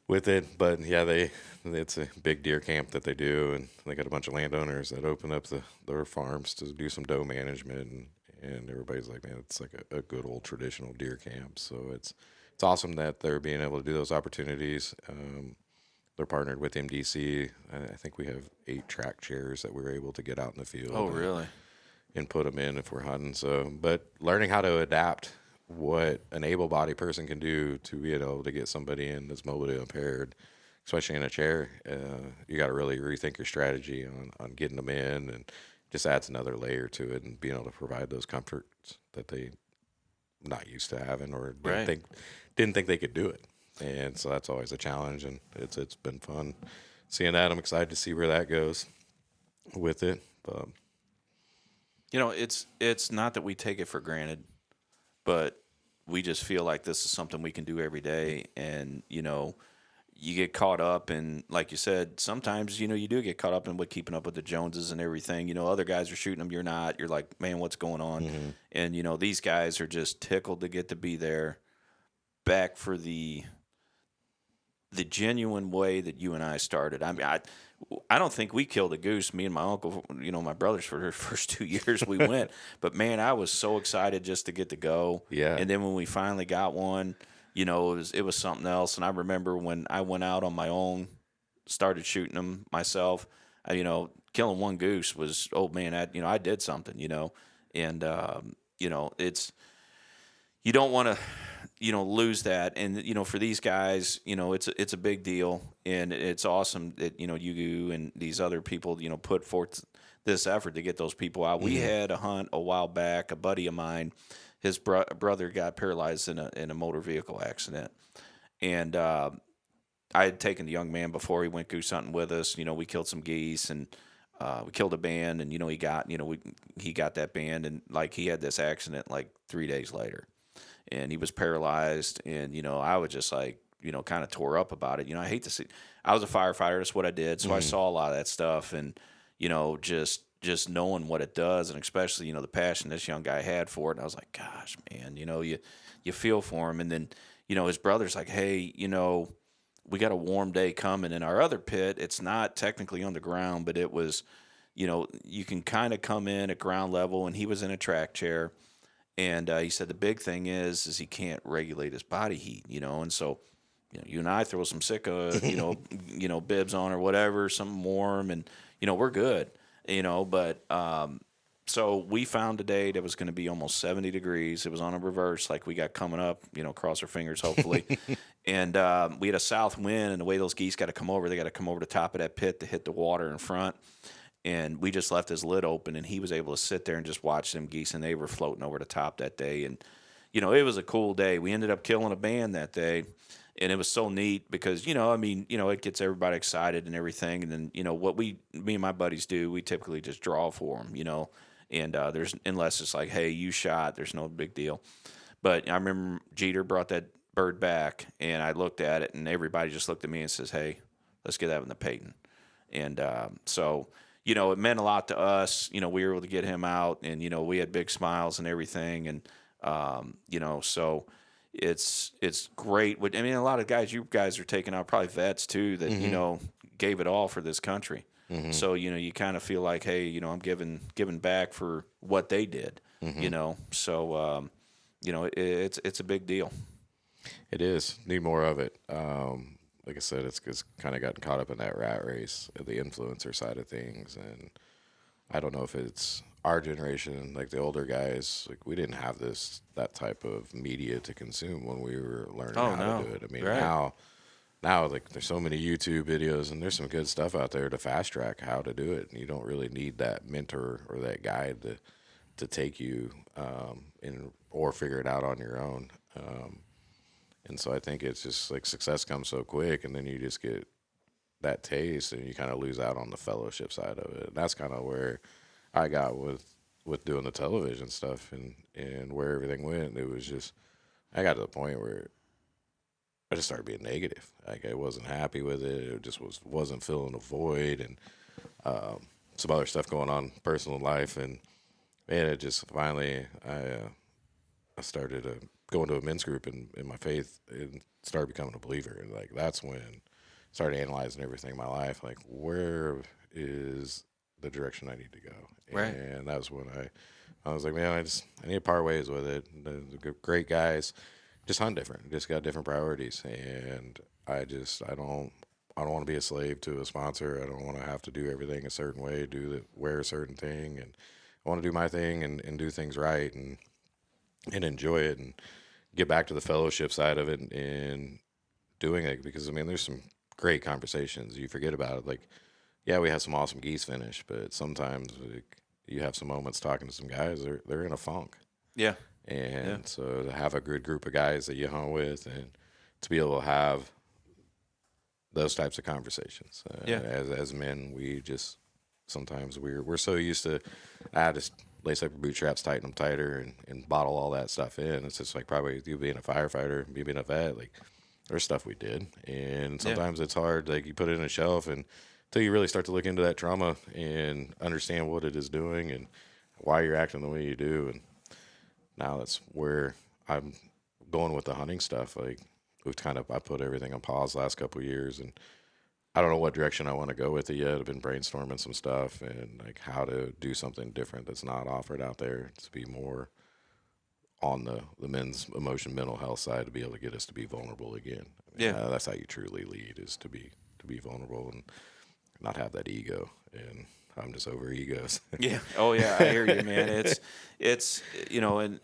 with it. But yeah, it's a big deer camp that they do, and they got a bunch of landowners that open up their farms to do some doe management, and everybody's like, man, it's like a good old traditional deer camp. So it's awesome that they're being able to do those opportunities. They're partnered with MDC. I think we have 8 track chairs that we're able to get out in the field. Oh, really? And put them in if we're hunting. So, but learning how to adapt what an able-bodied person can do to be able to get somebody in that's mobility impaired, especially in a chair, you got to really rethink your strategy on getting them in, and just adds another layer to it, and being able to provide those comforts that they not used to having, or didn't think they could do it. And so that's always a challenge, and it's been fun seeing that. I'm excited to see where that goes with it. But it's not that we take it for granted, but we just feel like this is something we can do every day. And you get caught up in, like you said, sometimes, you do get caught up in keeping up with the Joneses and everything. Other guys are shooting them, you're not. You're like, man, what's going on? Mm-hmm. And, these guys are just tickled to get to be there, back for the genuine way that you and I started. I mean, I don't think we killed a goose, me and my uncle, my brothers, for the first 2 years we went. But, man, I was so excited just to get to go. Yeah. And then when we finally got one, it was something else. And I remember when I went out on my own, started shooting them myself, killing one goose was, oh, man, I did something, And, it's – you don't want to, lose that. And, for these guys, it's a big deal. And it's awesome that, you and these other people, put forth this effort to get those people out. Mm-hmm. We had a hunt a while back. A buddy of mine, his brother got paralyzed in a motor vehicle accident. And I had taken the young man before he went goose hunting with us. We killed some geese, and we killed a band, and, he got that band, and he had this accident 3 days later. And he was paralyzed, and, I was just kind of tore up about it. I hate to see – I was a firefighter. That's what I did. So I saw a lot of that stuff, and, just knowing what it does, and especially, the passion this young guy had for it. And I was like, gosh, man, you feel for him. And then, his brother's like, hey, we got a warm day coming. In our other pit, it's not technically on the ground, but it was, you can kind of come in at ground level, and he was in a track chair. And he said the big thing is he can't regulate his body heat, and so, you and I throw some Sika, bibs on or whatever, something warm, and, we're good, but so we found a day that was going to be almost 70 degrees. It was on a reverse, we got coming up, cross our fingers, hopefully. And we had a south wind, and the way those geese got to come over, they got to come over the top of that pit to hit the water in front. And we just left his lid open, and he was able to sit there and just watch them geese, and they were floating over the top that day. And, it was a cool day. We ended up killing a band that day, and it was so neat because, it gets everybody excited and everything. And then, what me and my buddies do, we typically just draw for them, and unless it's like, hey, you shot, there's no big deal. But I remember Jeter brought that bird back, and I looked at it, and everybody just looked at me and says, hey, let's get that in the Peyton. And so – it meant a lot to us. We were able to get him out, and, we had big smiles and everything. And, so it's great. A lot of guys, you guys are taking out probably vets too that, gave it all for this country. So, you kind of feel like, hey, I'm giving back for what they did, So, it's a big deal. It is. Need more of it. Like I said, it's kind of gotten caught up in that rat race, the influencer side of things, and I don't know if it's our generation, like the older guys, like we didn't have that type of media to consume when we were learning how to do it. I mean, right. now like there's so many YouTube videos and there's some good stuff out there to fast track how to do it, and you don't really need that mentor or that guide to take you or figure it out on your own. And so I think it's just like success comes so quick, and then you just get that taste, and you kind of lose out on the fellowship side of it. And that's kind of where I got with doing the television stuff and where everything went. It was just I got to the point where I just started being negative. Like I wasn't happy with it. It just wasn't filling a void, and some other stuff going on in personal life, and it just finally I started going to a men's group in my faith and started becoming a believer. And like that's when I started analyzing everything in my life. Like where is the direction I need to go? Right. And that was when I was like, man, I need to part ways with it. The great guys just hunt different. Just got different priorities, and I don't want to be a slave to a sponsor. I don't want to have to do everything a certain way, wear a certain thing, and I want to do my thing and do things right and enjoy it and get back to the fellowship side of it and doing it, because I mean there's some great conversations. You forget about it. Like, yeah, we had some awesome geese finish, but sometimes like, you have some moments talking to some guys, they're in a funk. Yeah. And so to have a good group of guys that you hunt with and to be able to have those types of conversations. As men, we just sometimes we're so used to just lace up your bootstraps, tighten them tighter, and bottle all that stuff in. It's just like probably you being a firefighter, you being a vet, like there's stuff we did, and sometimes it's hard. Like you put it in a shelf, and until you really start to look into that trauma and understand what it is doing and why you're acting the way you do. And now that's where I'm going with the hunting stuff. Like I put everything on pause the last couple of years, and I don't know what direction I want to go with it yet. I've been brainstorming some stuff and like how to do something different that's not offered out there to be more on the men's mental health side, to be able to get us to be vulnerable again. I mean, that's how you truly lead, is to be vulnerable and not have that ego. And I'm just over egos. Yeah. Oh yeah. I hear you, man. It's and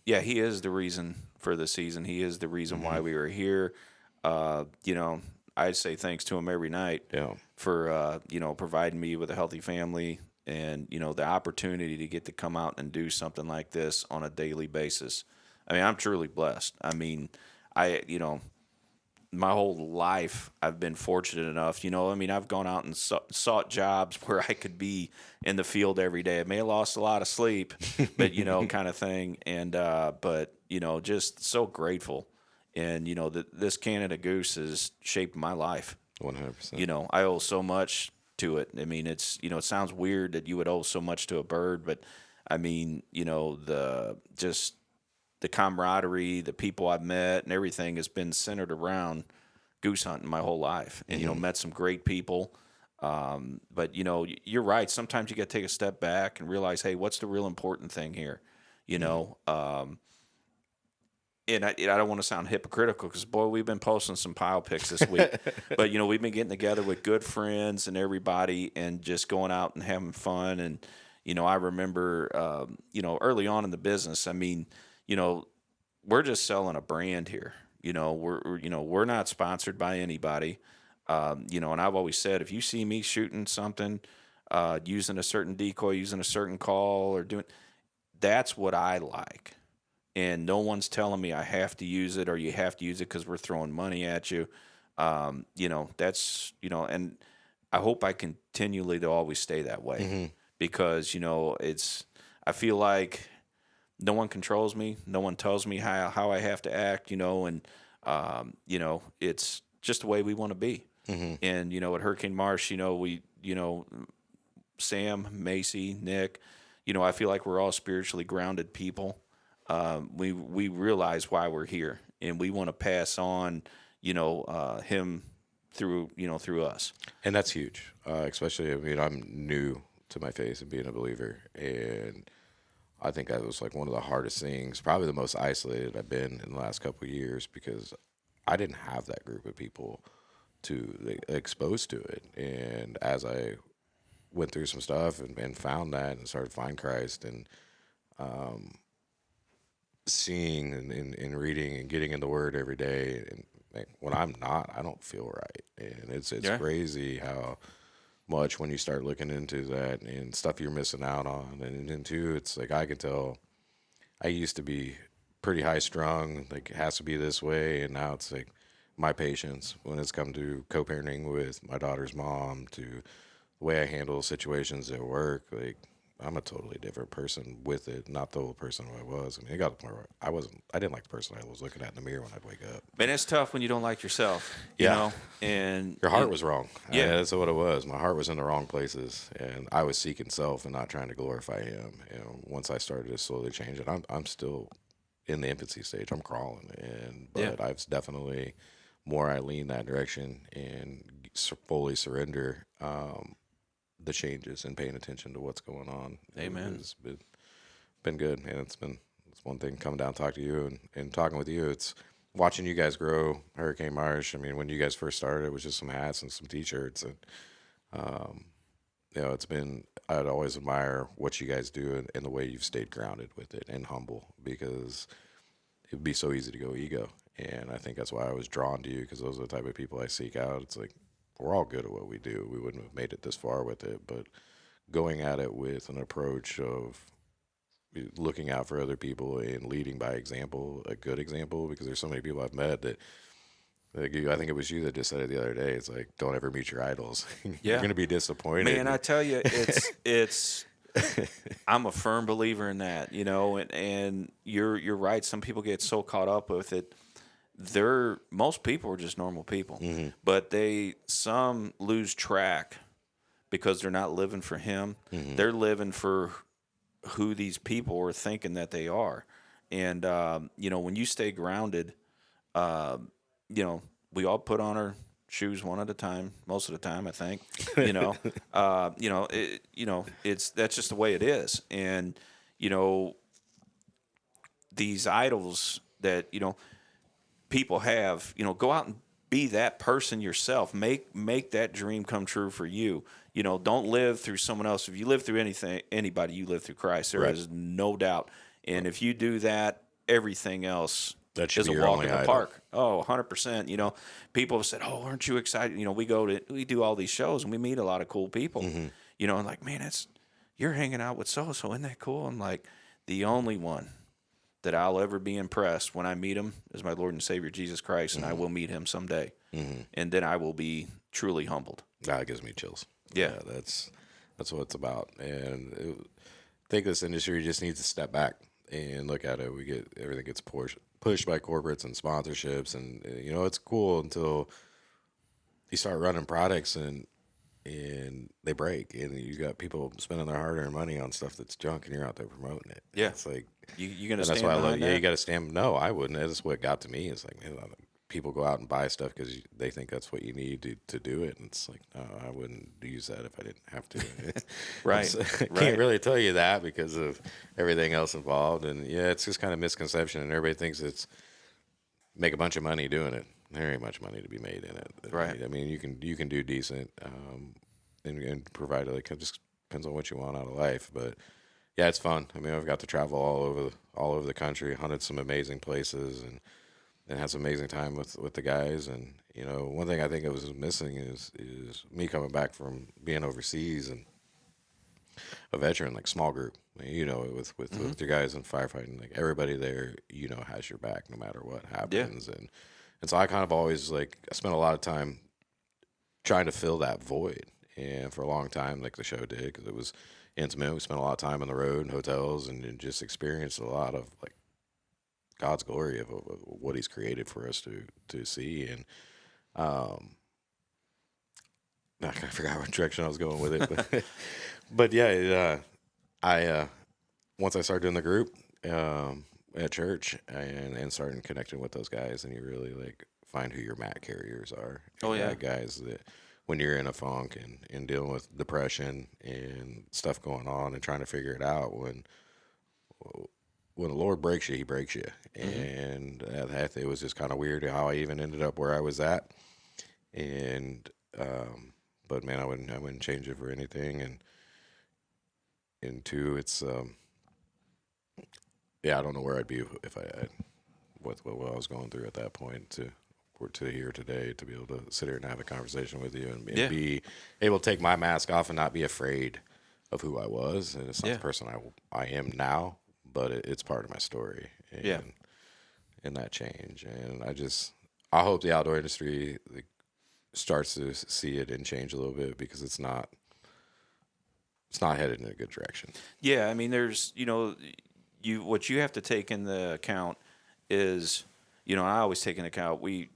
yeah, he is the reason for the season. He is the reason why we were here. I'd say thanks to him every night for, providing me with a healthy family and, the opportunity to get to come out and do something like this on a daily basis. I mean, I'm truly blessed. I mean, my whole life I've been fortunate enough, I've gone out and sought jobs where I could be in the field every day. I may have lost a lot of sleep, but, kind of thing. And, just so grateful. And, this Canada Goose has shaped my life. 100%. I owe so much to it. I mean, it's, it sounds weird that you would owe so much to a bird, but I mean, the camaraderie, the people I've met and everything has been centered around goose hunting my whole life. And, met some great people. But, you're right. Sometimes you got to take a step back and realize, hey, what's the real important thing here? And I don't want to sound hypocritical because, boy, we've been posting some pile pics this week. But, we've been getting together with good friends and everybody and just going out and having fun. And, I remember, early on in the business, I mean, we're just selling a brand here. We're not sponsored by anybody. And I've always said, if you see me shooting something, using a certain decoy, using a certain call or that's what I like. And no one's telling me I have to use it or you have to use it because we're throwing money at you. That's, and I hope I continually to always stay that way because, I feel like no one controls me. No one tells me how I have to act, and, it's just the way we want to be. And, at Hurricane Marsh, we, Sam, Macy, Nick, I feel like we're all spiritually grounded people. We realize why we're here, and we want to pass on, him through us. And that's huge, especially, I mean, I'm new to my faith and being a believer, and I think that was like one of the hardest things, probably the most isolated I've been in the last couple of years, because I didn't have that group of people to expose to it. And as I went through some stuff and found that and started to find Christ, and seeing and reading and getting in the Word every day, and like, when I'm not, I don't feel right. And it's crazy how much when you start looking into that and stuff you're missing out on. And then too, it's like, I can tell I used to be pretty high strung, like it has to be this way, and now it's like my patience when it's come to co-parenting with my daughter's mom, to the way I handle situations at work. Like, I'm a totally different person with it, not the old person who I was. I mean, it got to the point where I didn't like the person I was looking at in the mirror when I'd wake up. Man, it's tough when you don't like yourself, you know? And your heart was wrong. Yeah. That's what it was. My heart was in the wrong places, and I was seeking self and not trying to glorify him. You know, once I started to slowly change it, I'm still in the infancy stage. I'm crawling, but I've definitely, more I lean that direction and fully surrender, the changes and paying attention to what's going on. Amen. It's been good, and it's one thing coming down to talk to you and talking with you. It's watching you guys grow, Hurricane Marsh. I mean, when you guys first started, it was just some hats and some T-shirts, and it's been, I'd always admire what you guys do and the way you've stayed grounded with it and humble, because it'd be so easy to go ego. And I think that's why I was drawn to you, because those are the type of people I seek out. It's like, we're all good at what we do. We wouldn't have made it this far with it, but going at it with an approach of looking out for other people and leading by example, a good example, because there's so many people I've met that, like I think it was you that just said it the other day. It's like, don't ever meet your idols. You're going to be disappointed. Man, I tell you, it's I'm a firm believer in that, and you're right. Some people get so caught up with it. Most people are just normal people, but some lose track because they're not living for him. They're living for who these people are thinking that they are. And, when you stay grounded, we all put on our shoes one at a time, most of the time, I think, that's just the way it is. And, these idols that, people have, go out and be that person yourself. Make that dream come true for you. Don't live through someone else. If you live through anybody, you live through Christ. There is no doubt. And if you do that, everything else is a walk in the park. Oh, 100%. People have said, "Oh, aren't you excited?" We do all these shows and we meet a lot of cool people. And like, man, you're hanging out with so isn't that cool? I'm like, the only one that I'll ever be impressed when I meet him is my Lord and Savior Jesus Christ, and I will meet him someday, and then I will be truly humbled. That gives me chills. Yeah, that's what it's about. And I think this industry just needs to step back and look at it. Everything gets pushed by corporates and sponsorships, and it's cool until you start running products and they break, and you got people spending their hard-earned money on stuff that's junk, and you're out there promoting it. Yeah, it's like you gonna. That's stand why I love. that? Yeah, you got to stand. No, I wouldn't. That's what got to me. It's like, man, people go out and buy stuff because they think that's what you need to do it, and it's like, no, I wouldn't use that if I didn't have to. Right. I can't really tell you that because of everything else involved, and it's just kind of misconception, and everybody thinks it's make a bunch of money doing it. There ain't much money to be made in it. Right. I mean, you can do decent, and provide, like, it just depends on what you want out of life, but. Yeah, it's fun. I mean, I've got to travel all over the country, hunted some amazing places, and had some amazing time with the guys. And one thing I think I was missing is me coming back from being overseas and a veteran, like small group. With your guys in firefighting, like everybody there, has your back no matter what happens. Yeah. And so I kind of always I spent a lot of time trying to fill that void, and for a long time, like the show did, because it was intimate. We spent a lot of time on the road and hotels and just experienced a lot of God's glory of what He's created for us to see. And I kind of forgot what direction I was going with it, but yeah, I once I started doing the group at church and started connecting with those guys, and you really find who your mat carriers are. Oh, You yeah. got guys that when you're in a funk and dealing with depression and stuff going on and trying to figure it out, when the Lord breaks you, he breaks you. And it was just kind of weird how I even ended up where I was at. And, but man, I wouldn't change it for anything. And two, it's, yeah, I don't know where I'd be if I had with what I was going through at that point to here today to be able to sit here and have a conversation with you and be able to take my mask off and not be afraid of who I was. And it's not the person I am now, but it's part of my story and that change. And I hope the outdoor industry starts to see it and change a little bit, because it's not headed in a good direction. Yeah, I mean, there's, what you have to take into account is, I always take into account, we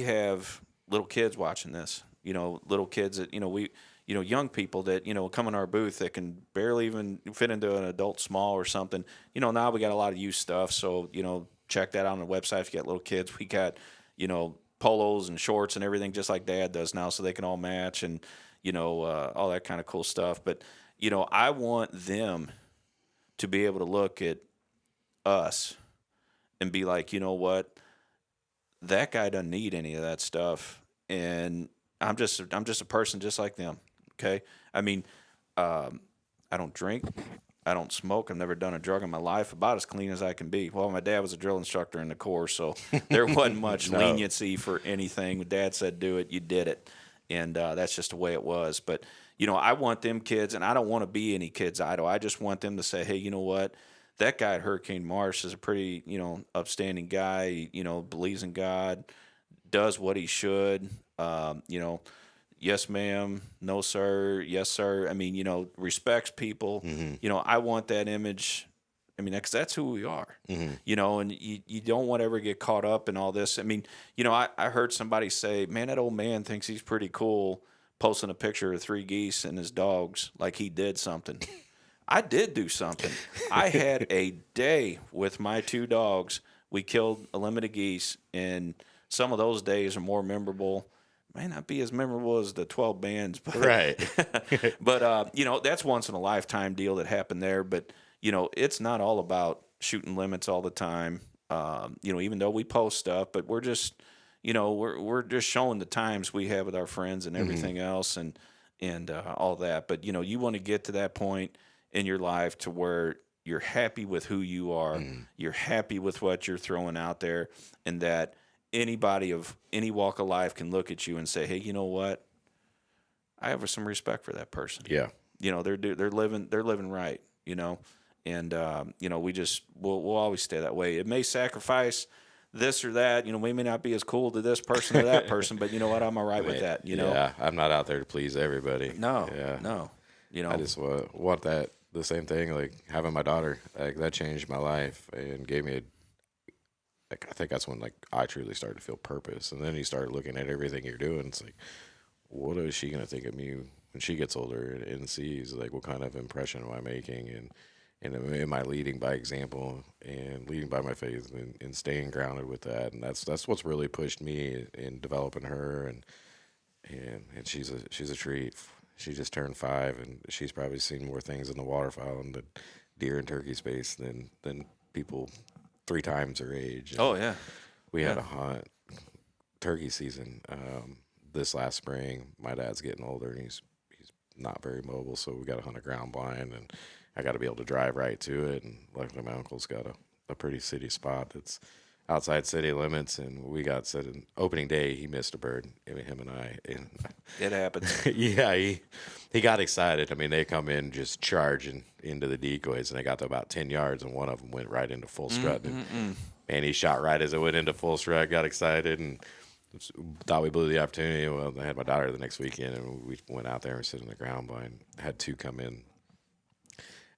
have little kids watching this, little kids that, young people that, come in our booth that can barely even fit into an adult small or something. Now we got a lot of used stuff. So, check that out on the website. If you got little kids, we got, polos and shorts and everything just like Dad does now, so they can all match and, all that kind of cool stuff. But, I want them to be able to look at us and be like, you know what, that guy doesn't need any of that stuff. And I'm just a person just like them. Okay. I mean, I don't drink. I don't smoke. I've never done a drug in my life. About as clean as I can be. Well, my dad was a drill instructor in the Corps, so there wasn't much leniency for anything. When Dad said do it, you did it. And that's just the way it was. But, I want them kids, and I don't want to be any kid's idol. I just want them to say, hey, you know what? That guy at Hurricane Marsh is a pretty, upstanding guy, believes in God, does what he should, yes, ma'am, no, sir, yes, sir. I mean, respects people. Mm-hmm. I want that image. I mean, that's who we are, mm-hmm. And you don't want to ever get caught up in all this. I mean, I heard somebody say, man, that old man thinks he's pretty cool posting a picture of 3 geese and his dogs like he did something. I did do something. I had a day with my 2 dogs. We killed a limit of geese, and some of those days are more memorable. May not be as memorable as the 12 bands, but right. But that's once in a lifetime deal that happened there. But it's not all about shooting limits all the time. Even though we post stuff, but we're just we're just showing the times we have with our friends and everything else, and all that. But you want to get to that point in your life to where you're happy with who you are, you're happy with what you're throwing out there, and that anybody of any walk of life can look at you and say, hey, you know what? I have some respect for that person. Yeah. They're living right, and we'll always stay that way. It may sacrifice this or that, we may not be as cool to this person or that person, but you know what? I'm all right with that, Yeah, I'm not out there to please everybody. No. I just want that, the same thing, like having my daughter, like that changed my life and gave me I think that's when I truly started to feel purpose. And then you start looking at everything you're doing. It's like, what is she going to think of me when she gets older and sees what kind of impression am I making? And am I leading by example and leading by my faith and staying grounded with that? And that's what's really pushed me in developing her. And she's a treat. She just turned 5, and she's probably seen more things in the waterfowl and the deer and turkey space than people 3 times her age. And oh yeah, we had a hunt turkey season this last spring. My dad's getting older, and he's not very mobile, so we got to hunt a ground blind, and I got to be able to drive right to it. And luckily, my uncle's got a pretty city spot that's outside city limits, and we got set in opening day. He missed a bird. I mean, him and I. And it happens. Yeah, he got excited. I mean, they come in just charging into the decoys, and they got to about 10 yards, and one of them went right into full strut. And he shot right as it went into full strut, got excited, and thought we blew the opportunity. Well, I had my daughter the next weekend, and we went out there and sit in the ground blind. Had 2 come in.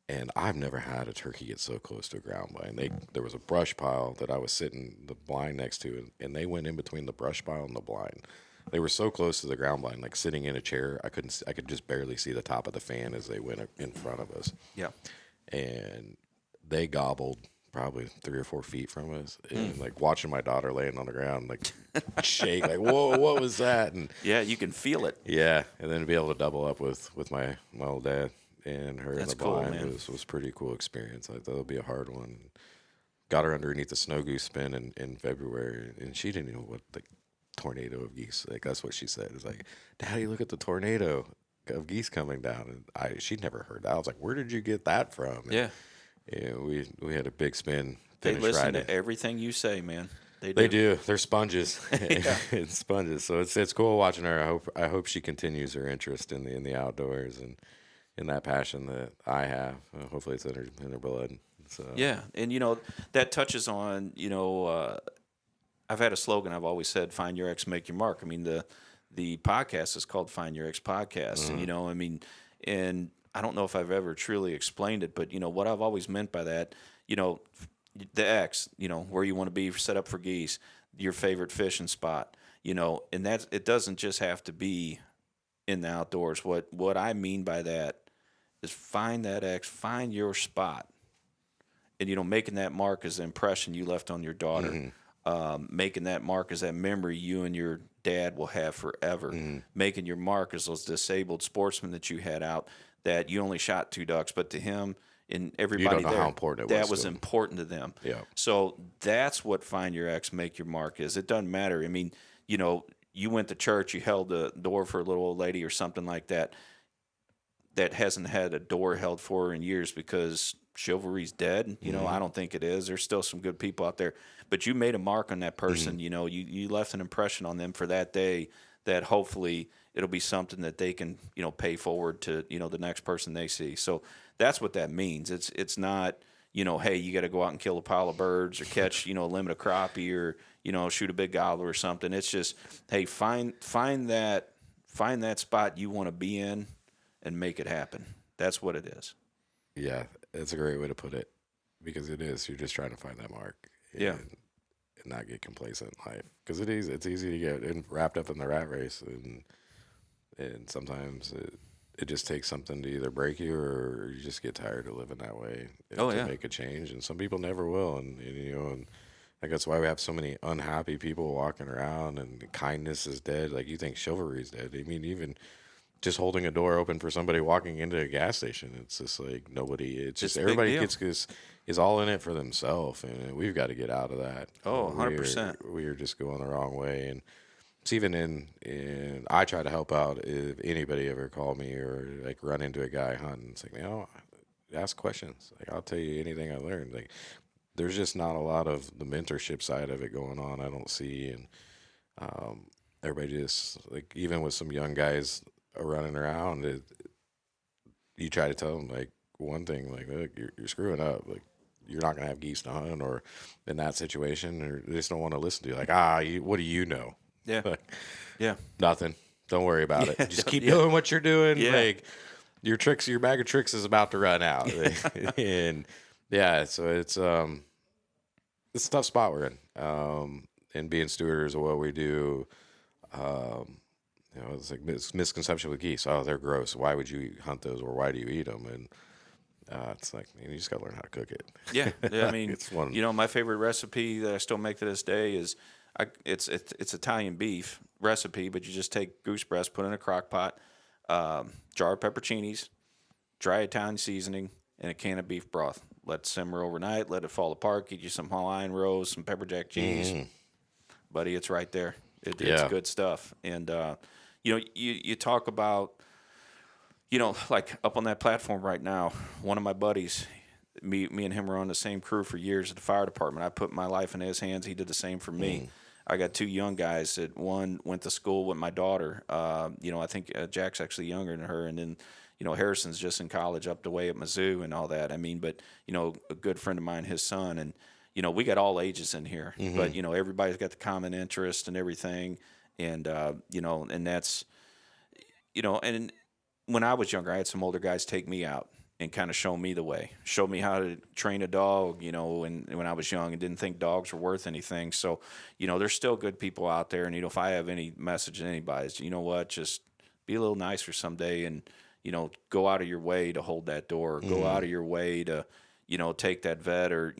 And I've never had a turkey get so close to a ground blind. There was a brush pile that I was sitting the blind next to, and they went in between the brush pile and the blind. They were so close to the ground blind, like sitting in a chair, I could just barely see the top of the fan as they went in front of us. Yeah. And they gobbled probably 3 or 4 feet from us, and like watching my daughter laying on the ground, like shake, like whoa, what was that? And Yeah, you can feel it. yeah, and then to be able to double up with my old dad and her That's in the cool, blind man. was pretty cool experience. I thought it'll be a hard one. Got her underneath the snow goose spin in February, and she didn't know what the tornado of geese. Like that's what she said. It's like, Daddy, look at the tornado of geese coming down, and she'd never heard that. I was like, where did you get that from? And, Yeah. yeah, we had a big spin. They listen right to everything you say, man. They do. They're sponges. Yeah. It's sponges. So it's cool watching her. I hope she continues her interest in the outdoors and in that passion that I have. Hopefully it's in her blood. So Yeah, and that touches on I've had a slogan I've always said: "Find your X, make your mark." I mean the podcast is called Find Your X Podcast, and and I don't know if I've ever truly explained it, but what I've always meant by that, the X, where you want to be set up for geese, your favorite fishing spot, and it doesn't just have to be in the outdoors. What I mean by that is find that X, find your spot. And, making that mark as the impression you left on your daughter, making that mark as that memory you and your dad will have forever, making your mark as those disabled sportsmen that you had out that you only shot 2 ducks, but to him and everybody you don't know there, how important that was important to them. Yeah. So that's what find your X, make your mark is. It doesn't matter. I mean, you went to church, you held the door for a little old lady or something like that hasn't had a door held for her in years because chivalry's dead. I don't think it is. There's still some good people out there, but you made a mark on that person. You left an impression on them for that day that hopefully it'll be something that they can, pay forward to, the next person they see. So that's what that means. It's not, hey, you got to go out and kill a pile of birds or catch, a limit of crappie or, shoot a big gobbler or something. It's just, hey, find that spot you want to be in and make it happen. That's what it is. Yeah, that's a great way to put it, because it is. You're just trying to find that mark. Yeah. And not get complacent in life, because it's easy to get wrapped up in the rat race, and sometimes it just takes something to either break you or you just get tired of living that way to make a change. And some people never will, and I guess why we have so many unhappy people walking around, and kindness is dead. Like, you think chivalry is dead. I mean, even just holding a door open for somebody walking into a gas station, it's just like nobody. It's just everybody is all in it for themselves, and we've got to get out of that. Oh, 100%. We are just going the wrong way, and it's even in. I try to help out if anybody ever call me or like run into a guy hunting. It's like, ask questions. Like, I'll tell you anything I learned. Like, there's just not a lot of the mentorship side of it going on. I don't see, and everybody just like, even with some young guys running around, you try to tell them like one thing, like, look, you're screwing up, like you're not gonna have geese to hunt, or in that situation, or they just don't want to listen to you. Like, what do you know? Yeah, yeah, nothing. Don't worry about it. Just keep doing what you're doing. Yeah. Like, your bag of tricks is about to run out, and so it's a tough spot we're in, and being stewards of what we do. It's like misconception with geese. Oh, they're gross. Why would you hunt those, or why do you eat them? And it's like, man, you just got to learn how to cook it. Yeah, I mean, it's one. My favorite recipe that I still make to this day is it's Italian beef recipe, but you just take goose breast, put in a crock pot, jar of pepperoncinis, dry Italian seasoning, and a can of beef broth. Let it simmer overnight. Let it fall apart. Get you some Hawaiian rolls, some pepper jack cheese, buddy. It's right there. It's good stuff. And you talk about, like up on that platform right now, one of my buddies, me and him were on the same crew for years at the fire department. I put my life in his hands. He did the same for me. I got 2 young guys that one went to school with my daughter. I think Jack's actually younger than her. And then, Harrison's just in college up the way at Mizzou and all that. I mean, but, a good friend of mine, his son, and, we got all ages in here, but, everybody's got the common interest and everything. And, and that's, and when I was younger, I had some older guys take me out and kind of show me the way, show me how to train a dog, and when I was young and didn't think dogs were worth anything. So, there's still good people out there. And, if I have any message to anybody, is, just be a little nicer someday and, go out of your way to hold that door, go out of your way to, take that vet or,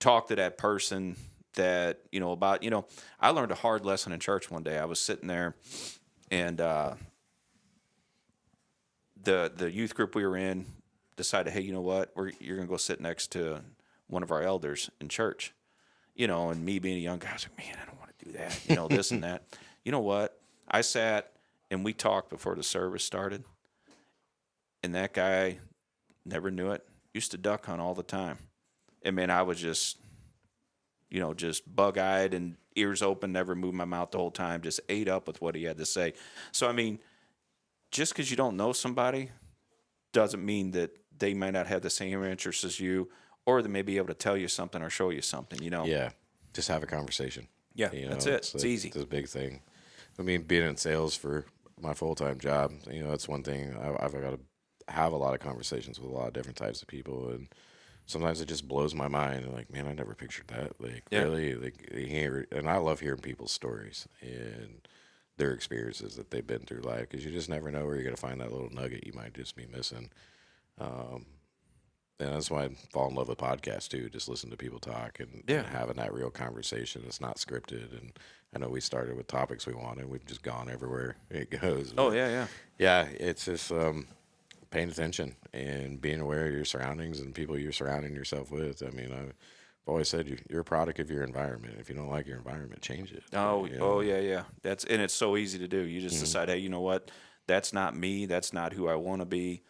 talk to that person that, about, I learned a hard lesson in church one day. I was sitting there and the youth group we were in decided, hey, you know what, you're going to go sit next to one of our elders in church. And me being a young guy, I was like, man, I don't want to do that, this and that. You know what? I sat and we talked before the service started, and that guy never knew it. Used to duck hunt all the time. And, man, I was just, just bug-eyed and ears open, never moved my mouth the whole time, just ate up with what he had to say. So, I mean, just because you don't know somebody doesn't mean that they might not have the same interests as you, or they may be able to tell you something or show you something, Yeah, just have a conversation. Yeah, that's it. It's easy. It's a big thing. I mean, being in sales for my full-time job, that's one thing. I've got to have a lot of conversations with a lot of different types of people, and sometimes it just blows my mind. I'm like, man, I never pictured that. Like, really? Like, and I love hearing people's stories and their experiences that they've been through life, because you just never know where you're going to find that little nugget you might just be missing. And that's why I fall in love with podcasts too. Just listen to people talk and having that real conversation. It's not scripted. And I know we started with topics we wanted. We've just gone everywhere it goes. Oh, yeah. Yeah, it's just paying attention and being aware of your surroundings and people you're surrounding yourself with. I mean, I've always said you're a product of your environment. If you don't like your environment, change it. Oh, yeah. And it's so easy to do. You just decide, hey, you know what? That's not me. That's not who I want to be.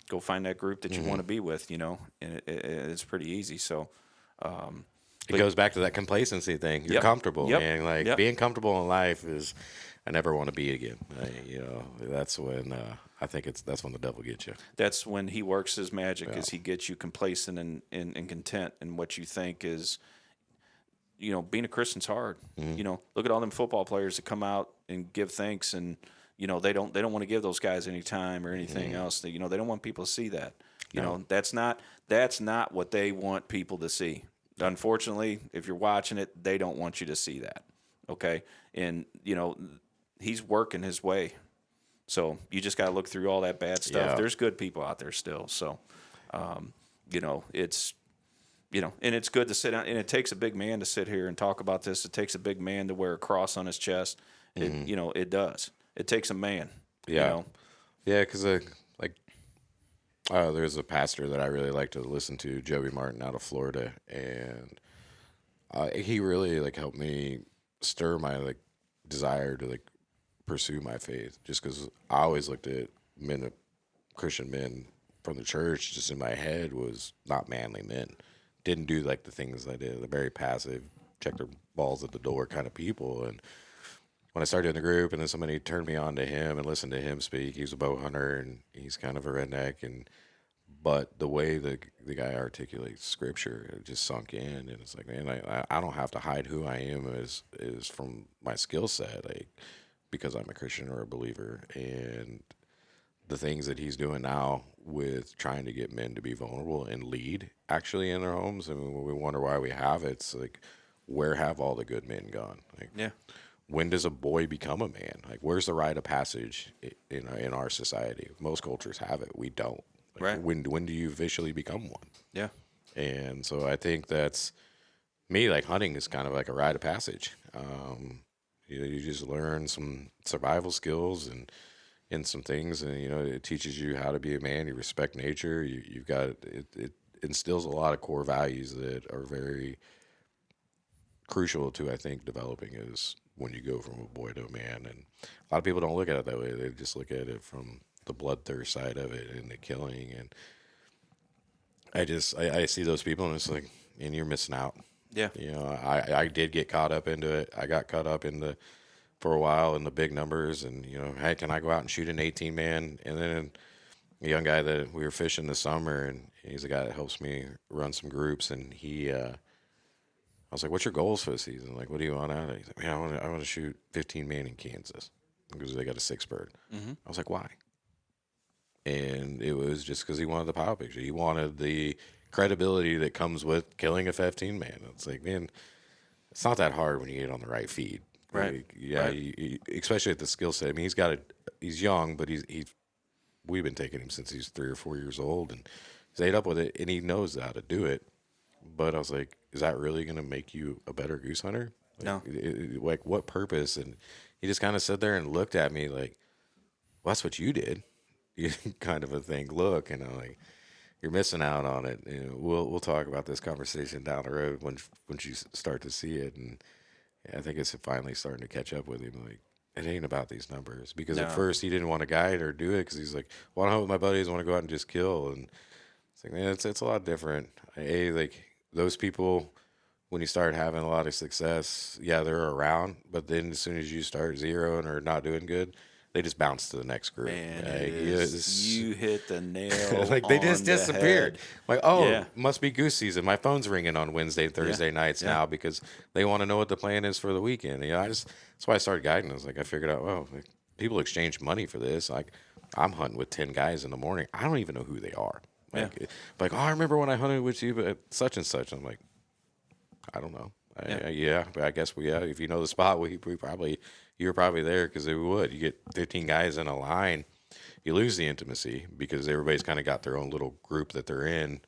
Go find that group that you want to be with, and it's pretty easy. So it goes back to that complacency thing. You're comfortable, man. Like being comfortable in life is, I never want to be again. That's when I think that's when the devil gets you. That's when he works his magic, is he gets you complacent and content in what you think is, being a Christian's hard. Look at all them football players that come out and give thanks, and they don't want to give those guys any time or anything else. They don't want people to see that. That's not what they want people to see. Unfortunately, if you're watching it, they don't want you to see that. Okay, and he's working his way. So you just got to look through all that bad stuff. Yeah. There's good people out there still. So, it's. And it's good to sit down, and it takes a big man to sit here and talk about this. It takes a big man to wear a cross on his chest. It does. It takes a man. Yeah. Yeah, because there's a pastor that I really like to listen to, Joey Martin out of Florida, and he really helped me stir my desire to pursue my faith. Just because I always looked at Christian men from the church, just in my head, was not manly men. Didn't do the things I did. They're very passive, check their balls at the door kind of people. And when I started in the group, and then somebody turned me on to him and listened to him speak. He's a bow hunter, and he's kind of a redneck, but the way the guy articulates scripture, it just sunk in, and it's like, man, I don't have to hide who I am is from my skill set, because I'm a Christian or a believer, and the things that he's doing now with trying to get men to be vulnerable and lead actually in their homes. I mean, when we wonder why we have it, it's where have all the good men gone? When does a boy become a man? Where's the rite of passage in our society? Most cultures have it. We don't. Right. When do you officially become one? Yeah. And so I think that's me. Hunting is kind of like a rite of passage. You just learn some survival skills and some things, and it teaches you how to be a man. You respect nature. You've got it instills a lot of core values that are very crucial to, I think, developing is when you go from a boy to a man. And a lot of people don't look at it that way. They just look at it from the bloodthirst side of it and the killing. And I see those people, and it's and you're missing out. Yeah. I did get caught up into it. I got caught up for a while in the big numbers, and hey, can I go out and shoot an 18-man? And then a young guy that we were fishing this summer, and he's a guy that helps me run some groups, and I was like, what's your goals for the season? What do you want out of it? He's like, man, I want to shoot 15-man in Kansas because they got a 6-bird. Mm-hmm. I was like, why? And it was just because he wanted the power picture. He wanted the credibility that comes with killing a 15-man. It's man, it's not that hard when you get on the right feed. Right. Right. Especially at the skill set. I mean, he's young, but he's we've been taking him since he's 3 or 4 years old, and he's ate up with it, and he knows how to do it. But I was like, is that really going to make you a better goose hunter? No. Like, what purpose? And he just kind of sat there and looked at me like, well, that's what you did. Kind of a thing. Look, and I'm like, you're missing out on it. You know, we'll talk about this conversation down the road once you start to see it. And I think it's finally starting to catch up with him. Like, it ain't about these numbers, because at first he didn't want to guide or do it because he's like, well, I hunt with my buddies, I want to go out and just kill. And it's like, man, it's a lot different. Like those people, when you start having a lot of success, yeah, they're around, but then as soon as you start zeroing or not doing good, they just bounce to the next group. Man, you hit the nail. Like they just disappeared. Like, oh, Yeah. must be goose season. My phone's ringing on Wednesday and Thursday nights now because they want to know what the plan is for the weekend. You know, that's why I started guiding. I was like, I figured out, well, like, people exchange money for this. Like, I'm hunting with 10 guys in the morning. I don't even know who they are. Like, oh, I remember when I hunted with you, but such and such. I'm like, I don't know. But I guess if you know the spot, you were probably there, because they would. You get 15 guys in a line, you lose the intimacy because everybody's kind of got their own little group that they're in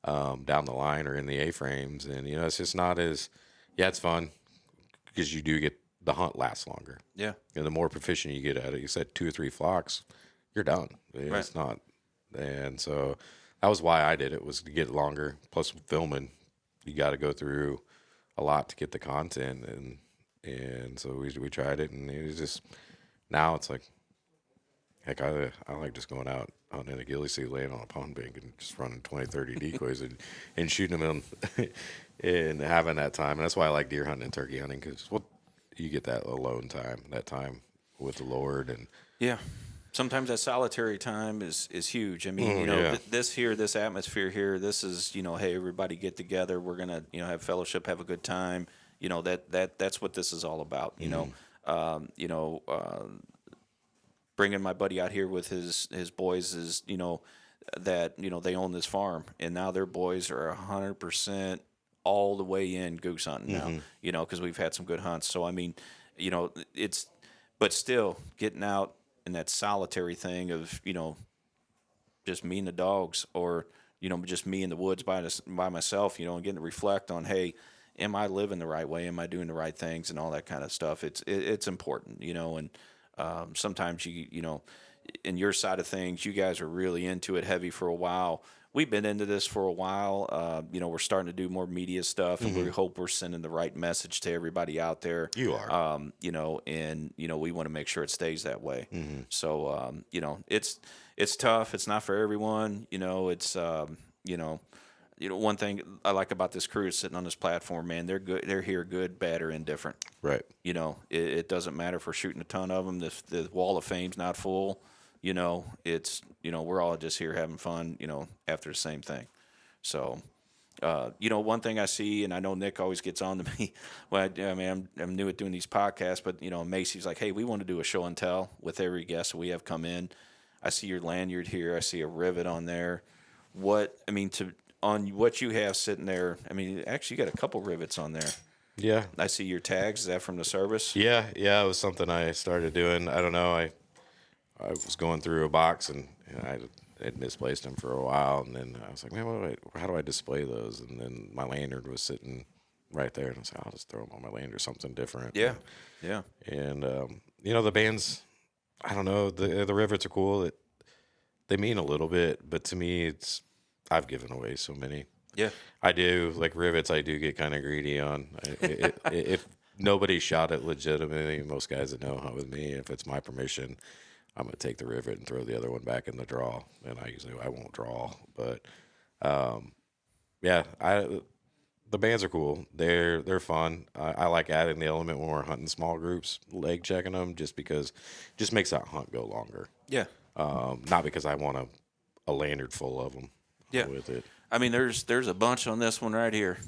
down the line or in the A-frames. And, you know, it's just not as, it's fun because you do get, the hunt lasts longer. Yeah. And the more proficient you get at it, you said 2 or 3 flocks, you're done. It's not. And so that was why I did it, was to get longer. Plus filming, you got to go through a lot to get the content. And so we tried it, and it was just, now it's like, heck, I like just going out hunting in a ghillie sea, laying on a pond bank and just running 20, 30 decoys and shooting them in, and having that time. And that's why I like deer hunting and turkey hunting, because you get that alone time, that time with the Lord. And sometimes that solitary time is huge. I mean, this atmosphere here, this is, you know, hey, everybody get together. We're going to, you know, have fellowship, have a good time. You know, that's what this is all about. You know, bringing my buddy out here with his boys is, you know, that, you know, they own this farm, and now their boys are 100% all the way in goose hunting now, you know, because we've had some good hunts. So, I mean, you know, but still getting out in that solitary thing of, you know, just me and the dogs, or, you know, just me in the woods by myself, you know, and getting to reflect on, hey, am I living the right way? Am I doing the right things and all that kind of stuff? It's important, you know, and sometimes you know, in your side of things, you guys are really into it heavy for a while. We've been into this for a while. You know, we're starting to do more media stuff, and we hope we're sending the right message to everybody out there. You are. You know, and, you know, we want to make sure it stays that way. So, you know, it's tough. It's not for everyone. You know, it's, you know, one thing I like about this crew is sitting on this platform, man, they're good. They're here good, bad, or indifferent. Right. You know, it doesn't matter if we're shooting a ton of them. The wall of fame's not full. You know, it's, you know, we're all just here having fun, you know, after the same thing. So, you know, one thing I see, and I know Nick always gets on to me. Well, I mean, I'm new at doing these podcasts, but, you know, Macy's like, hey, we want to do a show and tell with every guest that we have come in. I see your lanyard here. I see a rivet on there. On what you have sitting there, I mean, actually, you got a couple rivets on there. Yeah. I see your tags. Is that from the service? Yeah. It was something I started doing. I don't know. I was going through a box, and I had misplaced them for a while, and then I was like, man, how do I display those? And then my lanyard was sitting right there, and I was like, I'll just throw them on my lanyard, something different. Yeah. And you know, the bands, I don't know, the rivets are cool. They mean a little bit, but to me, I've given away so many. Yeah. I do, like rivets, I do get kind of greedy on. If nobody shot it legitimately, most guys that know hunt with me, if it's my permission, I'm going to take the rivet and throw the other one back in the draw. And I won't draw. But, the bands are cool. They're fun. I like adding the element when we're hunting small groups, leg checking them, just because it just makes that hunt go longer. Yeah. Not because I want a lanyard full of them. Yeah. With it. I mean, there's a bunch on this one right here.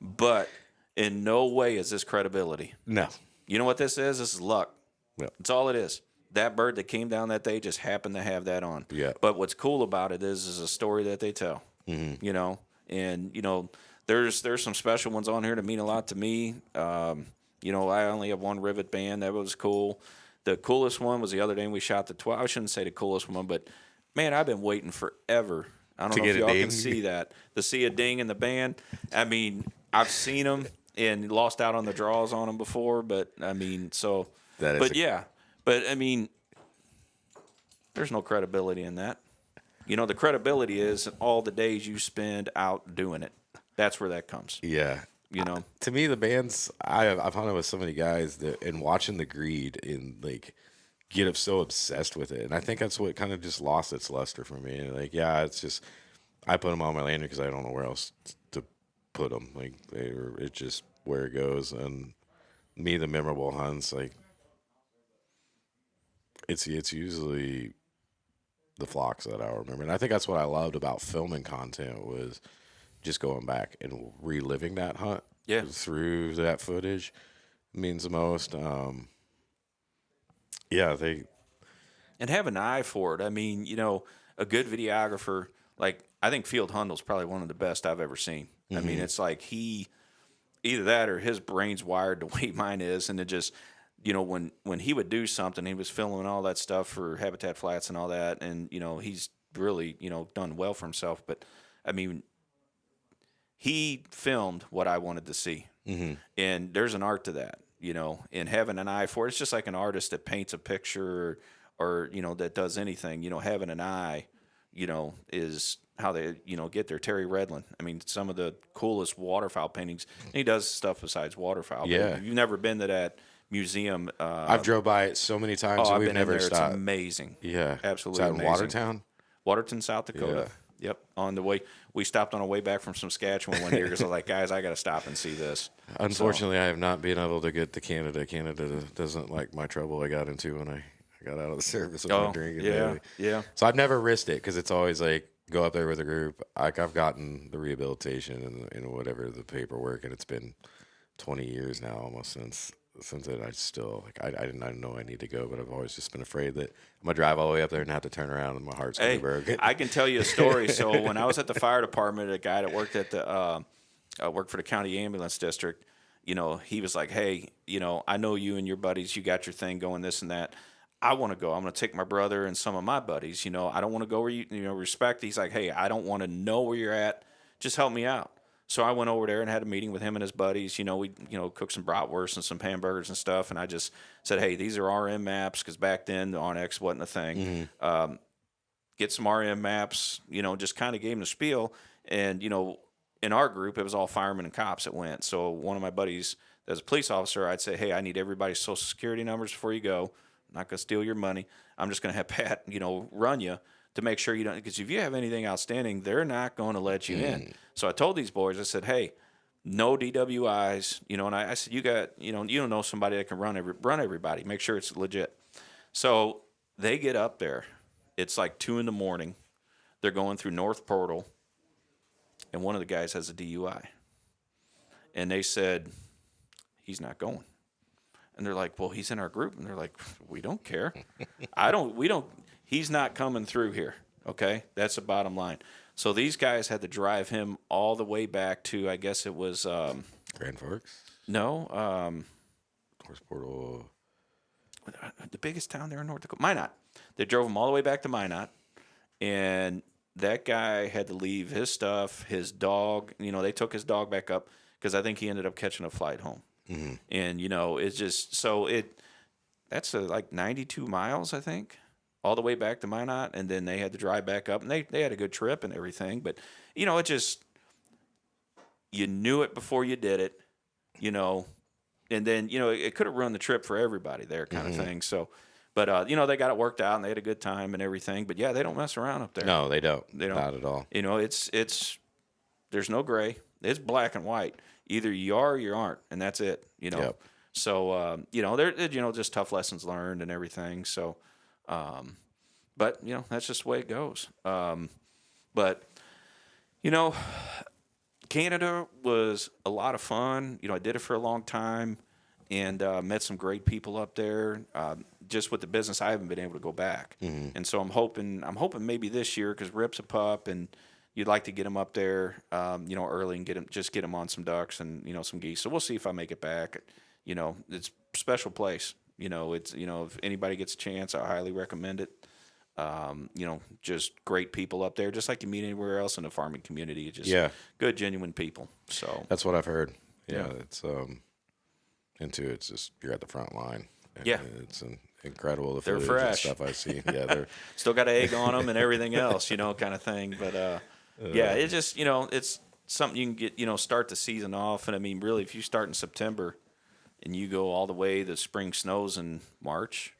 But in no way is this credibility. No. You know what this is? This is luck. Yeah. That's all it is. That bird that came down that day just happened to have that on. Yeah. But what's cool about it is a story that they tell. You know, and, you know, there's some special ones on here that mean a lot to me. You know, I only have one rivet band. That was cool. The coolest one was the other day we shot the 12. I shouldn't say the coolest one, but man, I've been waiting forever. I don't know if y'all can see that. To see a ding in the band. I mean, I've seen them and lost out on the draws on them before, but I mean, so. But I mean, there's no credibility in that. The credibility is all the days you spend out doing it. That's where that comes. Yeah. To me, the bands, I've hunted with so many guys and watching the greed and like get so obsessed with it. And I think that's what kind of just lost its luster for me. And it's just, I put them on my lanyard because I don't know where else to put them. Like it's just where it goes. And me, the memorable hunts, like it's usually the flocks that I remember. And I think that's what I loved about filming content was just going back and reliving that hunt through that footage means the most. And have an eye for it. I mean, a good videographer, like I think Field Hundel's probably one of the best I've ever seen. I mean, it's like either that or his brain's wired the way mine is, and it just, when he would do something, he was filming all that stuff for Habitat Flats and all that, and he's really done well for himself. But I mean, he filmed what I wanted to see. And there's an art to that, and having an eye for it. It's just like an artist that paints a picture or that does anything, having an eye, is how they, get there. Terry Redlin. I mean, some of the coolest waterfowl paintings. And he does stuff besides waterfowl. Yeah. But if you've never been to that museum. I've drove by it so many times. I've we've been never in there. stopped. It's amazing. Yeah. Absolutely amazing. Watertown? Waterton, South Dakota. Yeah. Yep. On the way, we stopped on our way back from Saskatchewan one year because I was like, guys, I got to stop and see this. Unfortunately, I have not been able to get to Canada. Canada doesn't like my trouble I got into when I got out of the service with my drinking. Yeah. So I've never risked it because it's always like go up there with a group. Like I've gotten the rehabilitation and whatever the paperwork, and it's been 20 years now almost since it. I still I didn't know I need to go, but I've always just been afraid that I'm gonna drive all the way up there and have to turn around and my heart's gonna be broken. I can tell you a story. So when I was at the fire department, a guy that worked at the worked for the county ambulance district, he was like, hey, I know you and your buddies, you got your thing going, this and that. I want to go. I'm going to take my brother and some of my buddies. I don't want to go where you respect. He's like, hey, I don't want to know where you're at. Just help me out. So I went over there and had a meeting with him and his buddies. We cooked some bratwurst and some hamburgers and stuff. And I just said, hey, these are RM maps because back then the Onyx wasn't a thing. Get some RM maps. Just kind of gave him the spiel. And in our group, it was all firemen and cops that went. So one of my buddies, as a police officer, I'd say, hey, I need everybody's social security numbers before you go. I'm not going to steal your money. I'm just going to have Pat, run you to make sure you don't, because if you have anything outstanding, they're not going to let you in. So I told these boys, I said, hey, no DWIs, and I said, you got, you don't know somebody that can run everybody. Make sure it's legit. So they get up there. It's like 2 a.m. They're going through North Portal, and one of the guys has a DUI. And they said, he's not going. And they're like, well, he's in our group. And they're like, we don't care. He's not coming through here. Okay. That's the bottom line. So these guys had to drive him all the way back to, I guess it was, Grand Forks? No. North Portal. The biggest town there in North Dakota. Minot. They drove him all the way back to Minot. And that guy had to leave his stuff, his dog. They took his dog back up because I think he ended up catching a flight home. Mm-hmm. And, it's just, so that's like 92 miles, I think, all the way back to Minot. And then they had to drive back up, and they had a good trip and everything. But, it just, you knew it before you did it, and then, it could have ruined the trip for everybody there kind of thing. So, but, they got it worked out and they had a good time and everything. But yeah, they don't mess around up there. No, they don't. Not at all. It's there's no gray. It's black and white. Either you are or you aren't, and that's it. Yep. So they're just tough lessons learned and everything. So, but that's just the way it goes. But Canada was a lot of fun. I did it for a long time, and met some great people up there. Just with the business, I haven't been able to go back, and so I'm hoping maybe this year, because Rip's a pup and you'd like to get him up there, early and get him on some ducks and, some geese. So we'll see if I make it back. It's a special place. It's if anybody gets a chance, I highly recommend it. Just great people up there, just like you meet anywhere else in the farming community. It's just good, genuine people. So that's what I've heard. Yeah. It's it's just you're at the front line. And it's incredible. They're fresh and stuff I see. Yeah, they're still got an egg on them and everything else, kind of thing. But it's just it's something you can get start the season off. And I mean, really, if you start in September and you go all the way to spring snows in March.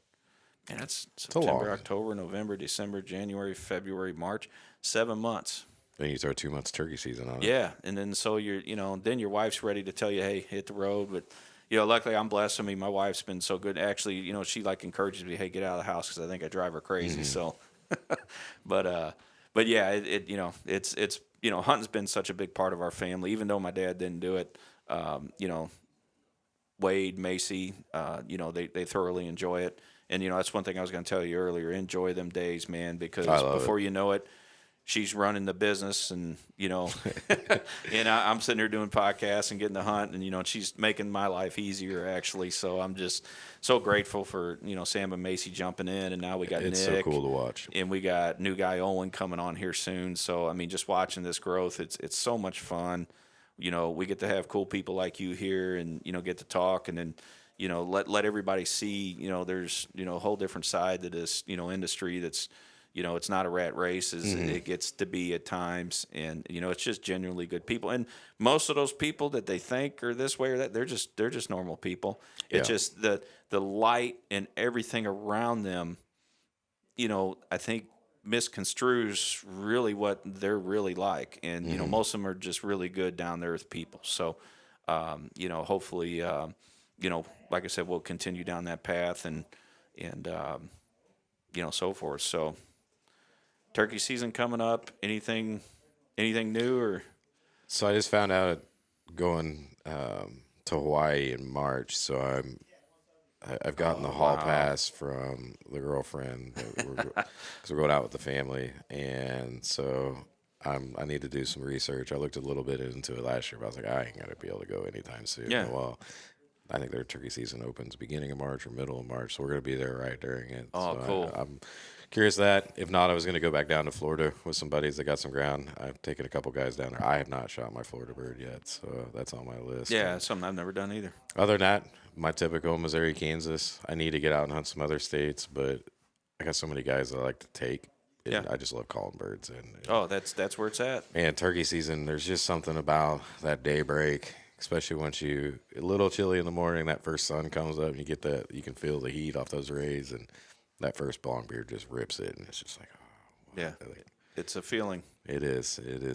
And that's September, October, November, December, January, February, March, 7 months. Then you throw 2 months turkey season on it. Yeah, and then so you're, then your wife's ready to tell you, hey, hit the road. But, luckily I'm blessed. I mean, my wife's been so good. Actually, she encourages me, hey, get out of the house because I think I drive her crazy. So, but yeah, it's hunting's been such a big part of our family. Even though my dad didn't do it, Wade, Macy, they thoroughly enjoy it. And, that's one thing I was going to tell you earlier. Enjoy them days, man, because before you know it, she's running the business and, and I'm sitting here doing podcasts and getting to hunt and, she's making my life easier, actually. So I'm just so grateful for, Sam and Macy jumping in. And now we got Nick. It's so cool to watch. And we got new guy Owen coming on here soon. So, I mean, just watching this growth, it's so much fun. We get to have cool people like you here and, get to talk and then, let everybody see, there's, a whole different side to this, industry that's, it's not a rat race as it gets to be at times. And, it's just genuinely good people. And most of those people that they think are this way or that, they're just normal people. It's just the light and everything around them, I think misconstrues really what they're really like. And, most of them are just really good down there with people. So, hopefully, like I said, we'll continue down that path and so forth. So turkey season coming up, anything new or? So I just found out going to Hawaii in March. So I've gotten the hall pass from the girlfriend because we're going out with the family. And so I need to do some research. I looked a little bit into it last year, but I was like, I ain't going to be able to go anytime soon. Yeah. Well, I think their turkey season opens beginning of March or middle of March, so we're going to be there right during it. Oh, so cool. I'm curious that. If not, I was going to go back down to Florida with some buddies that got some ground. I've taken a couple guys down there. I have not shot my Florida bird yet, so that's on my list. Yeah, it's something I've never done either. Other than that, my typical Missouri, Kansas. I need to get out and hunt some other states, but I got so many guys that I like to take. And I just love calling birds in. That's where it's at. And turkey season, there's just something about that daybreak. Especially once a little chilly in the morning, that first sun comes up and you get that, you can feel the heat off those rays and that first longbeard just rips it and it's just like, oh. Yeah, it's a feeling. It is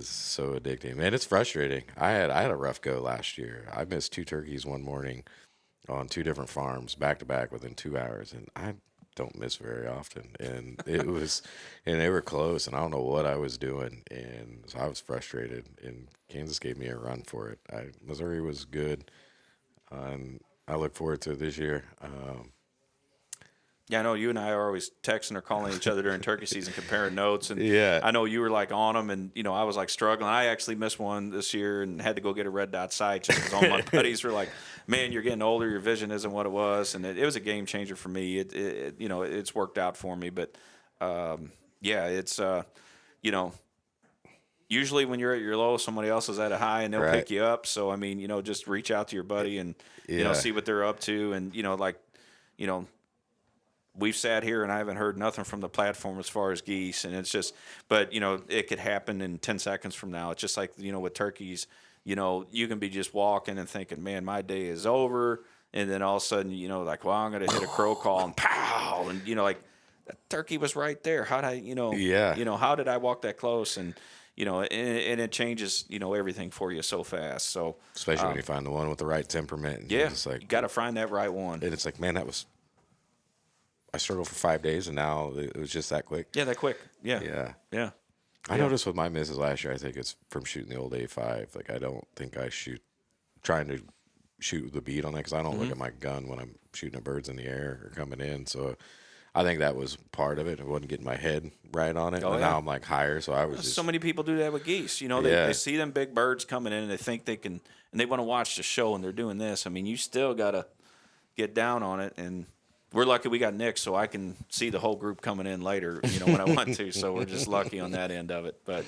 so addicting. Man, it's frustrating. I had a rough go last year. I missed 2 turkeys one morning on 2 different farms back to back within 2 hours and I don't miss very often. And and they were close and I don't know what I was doing. And so I was frustrated and Kansas gave me a run for it. Missouri was good. And I look forward to it this year. Yeah, I know you and I are always texting or calling each other during turkey season, comparing notes. And yeah. I know you were like on them, and I was like struggling. I actually missed one this year and had to go get a red dot sight just because all my buddies were like, "Man, you're getting older. Your vision isn't what it was." And it was a game changer for me. It's worked out for me. But it's usually when you're at your low, somebody else is at a high, and they'll pick you up. So I mean, just reach out to your buddy and see what they're up to, and we've sat here and I haven't heard nothing from the platform as far as geese. And it's just, but it could happen in 10 seconds from now. It's just like, with turkeys, you can be just walking and thinking, man, my day is over. And then all of a sudden, like, well, I'm going to hit a crow call and pow. And, like that turkey was right there. How did I, how did I walk that close? And, and it changes, everything for you so fast. So especially when you find the one with the right temperament. And it's like, you got to find that right one. And it's like, man, I struggled for 5 days, and now it was just that quick. Yeah, that quick. Yeah. I noticed with my misses last year, I think it's from shooting the old A5. Like, I don't think I trying to shoot with the bead on it because I don't look at my gun when I'm shooting at birds in the air or coming in. So I think that was part of it. I wasn't getting my head right on it. Now I'm like higher, so I was just... So many people do that with geese. They see them big birds coming in, and they think they can, and they want to watch the show, and they're doing this. I mean, you still got to get down on it and... we're lucky we got Nick, so I can see the whole group coming in later, when I want to. So we're just lucky on that end of it. But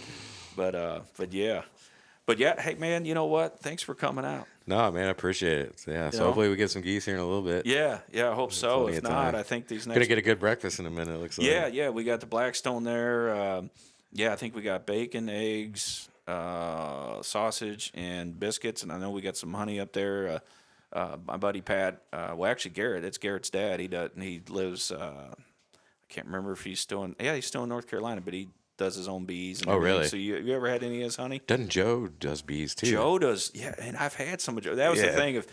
yeah. But yeah, hey man, you know what? Thanks for coming out. No, man, I appreciate it. Yeah, so hopefully we get some geese here in a little bit. Yeah, I hope so. If not, I think these next. Gonna get a good breakfast in a minute. It looks like. Yeah, we got the Blackstone there. I think we got bacon, eggs, sausage, and biscuits, and I know we got some honey up there. My buddy Pat, actually Garrett, it's Garrett's dad. He lives. I can't remember if he's still in. Yeah, he's still in North Carolina, but he does his own bees. And really? So you ever had any of his honey? Doesn't Joe does bees too? Joe does. Yeah, and I've had some of Joe. That was the thing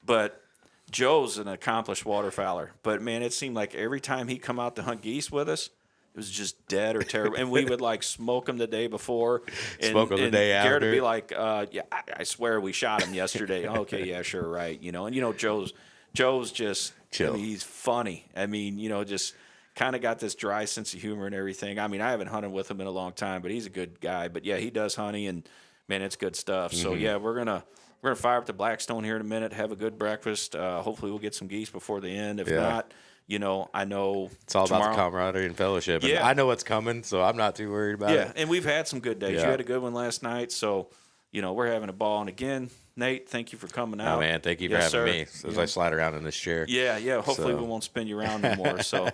but Joe's an accomplished waterfowler. But man, it seemed like every time he come out to hunt geese with us, it was just dead or terrible. And we would like smoke them the day before. And, smoke them the day after. Garrett would be like, I swear we shot him yesterday. Okay, yeah, sure, right. And Joe's just chill. I mean, he's funny. I mean, just kind of got this dry sense of humor and everything. I mean, I haven't hunted with him in a long time, but he's a good guy. But yeah, he does honey, and man, it's good stuff. So yeah, we're gonna fire up the Blackstone here in a minute. Have a good breakfast. Hopefully, we'll get some geese before the end. If not, I know it's all tomorrow, about the camaraderie and fellowship. And I know what's coming, so I'm not too worried about it. Yeah, and we've had some good days. You had a good one last night, so we're having a ball. And again, Nate, thank you for coming out. Oh, man, thank you for having me as I slide around in this chair. Yeah. Hopefully we won't spin you around no more. So,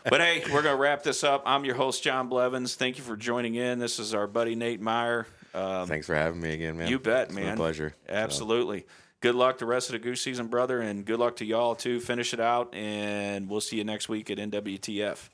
but hey, we're going to wrap this up. I'm your host, Jon Blevins. Thank you for joining in. This is our buddy Nate Meyer. Thanks for having me again, man. You bet, it's man. been a pleasure. Absolutely. So. Good luck the rest of the goose season, brother, and good luck to y'all too. Finish it out, and we'll see you next week at NWTF.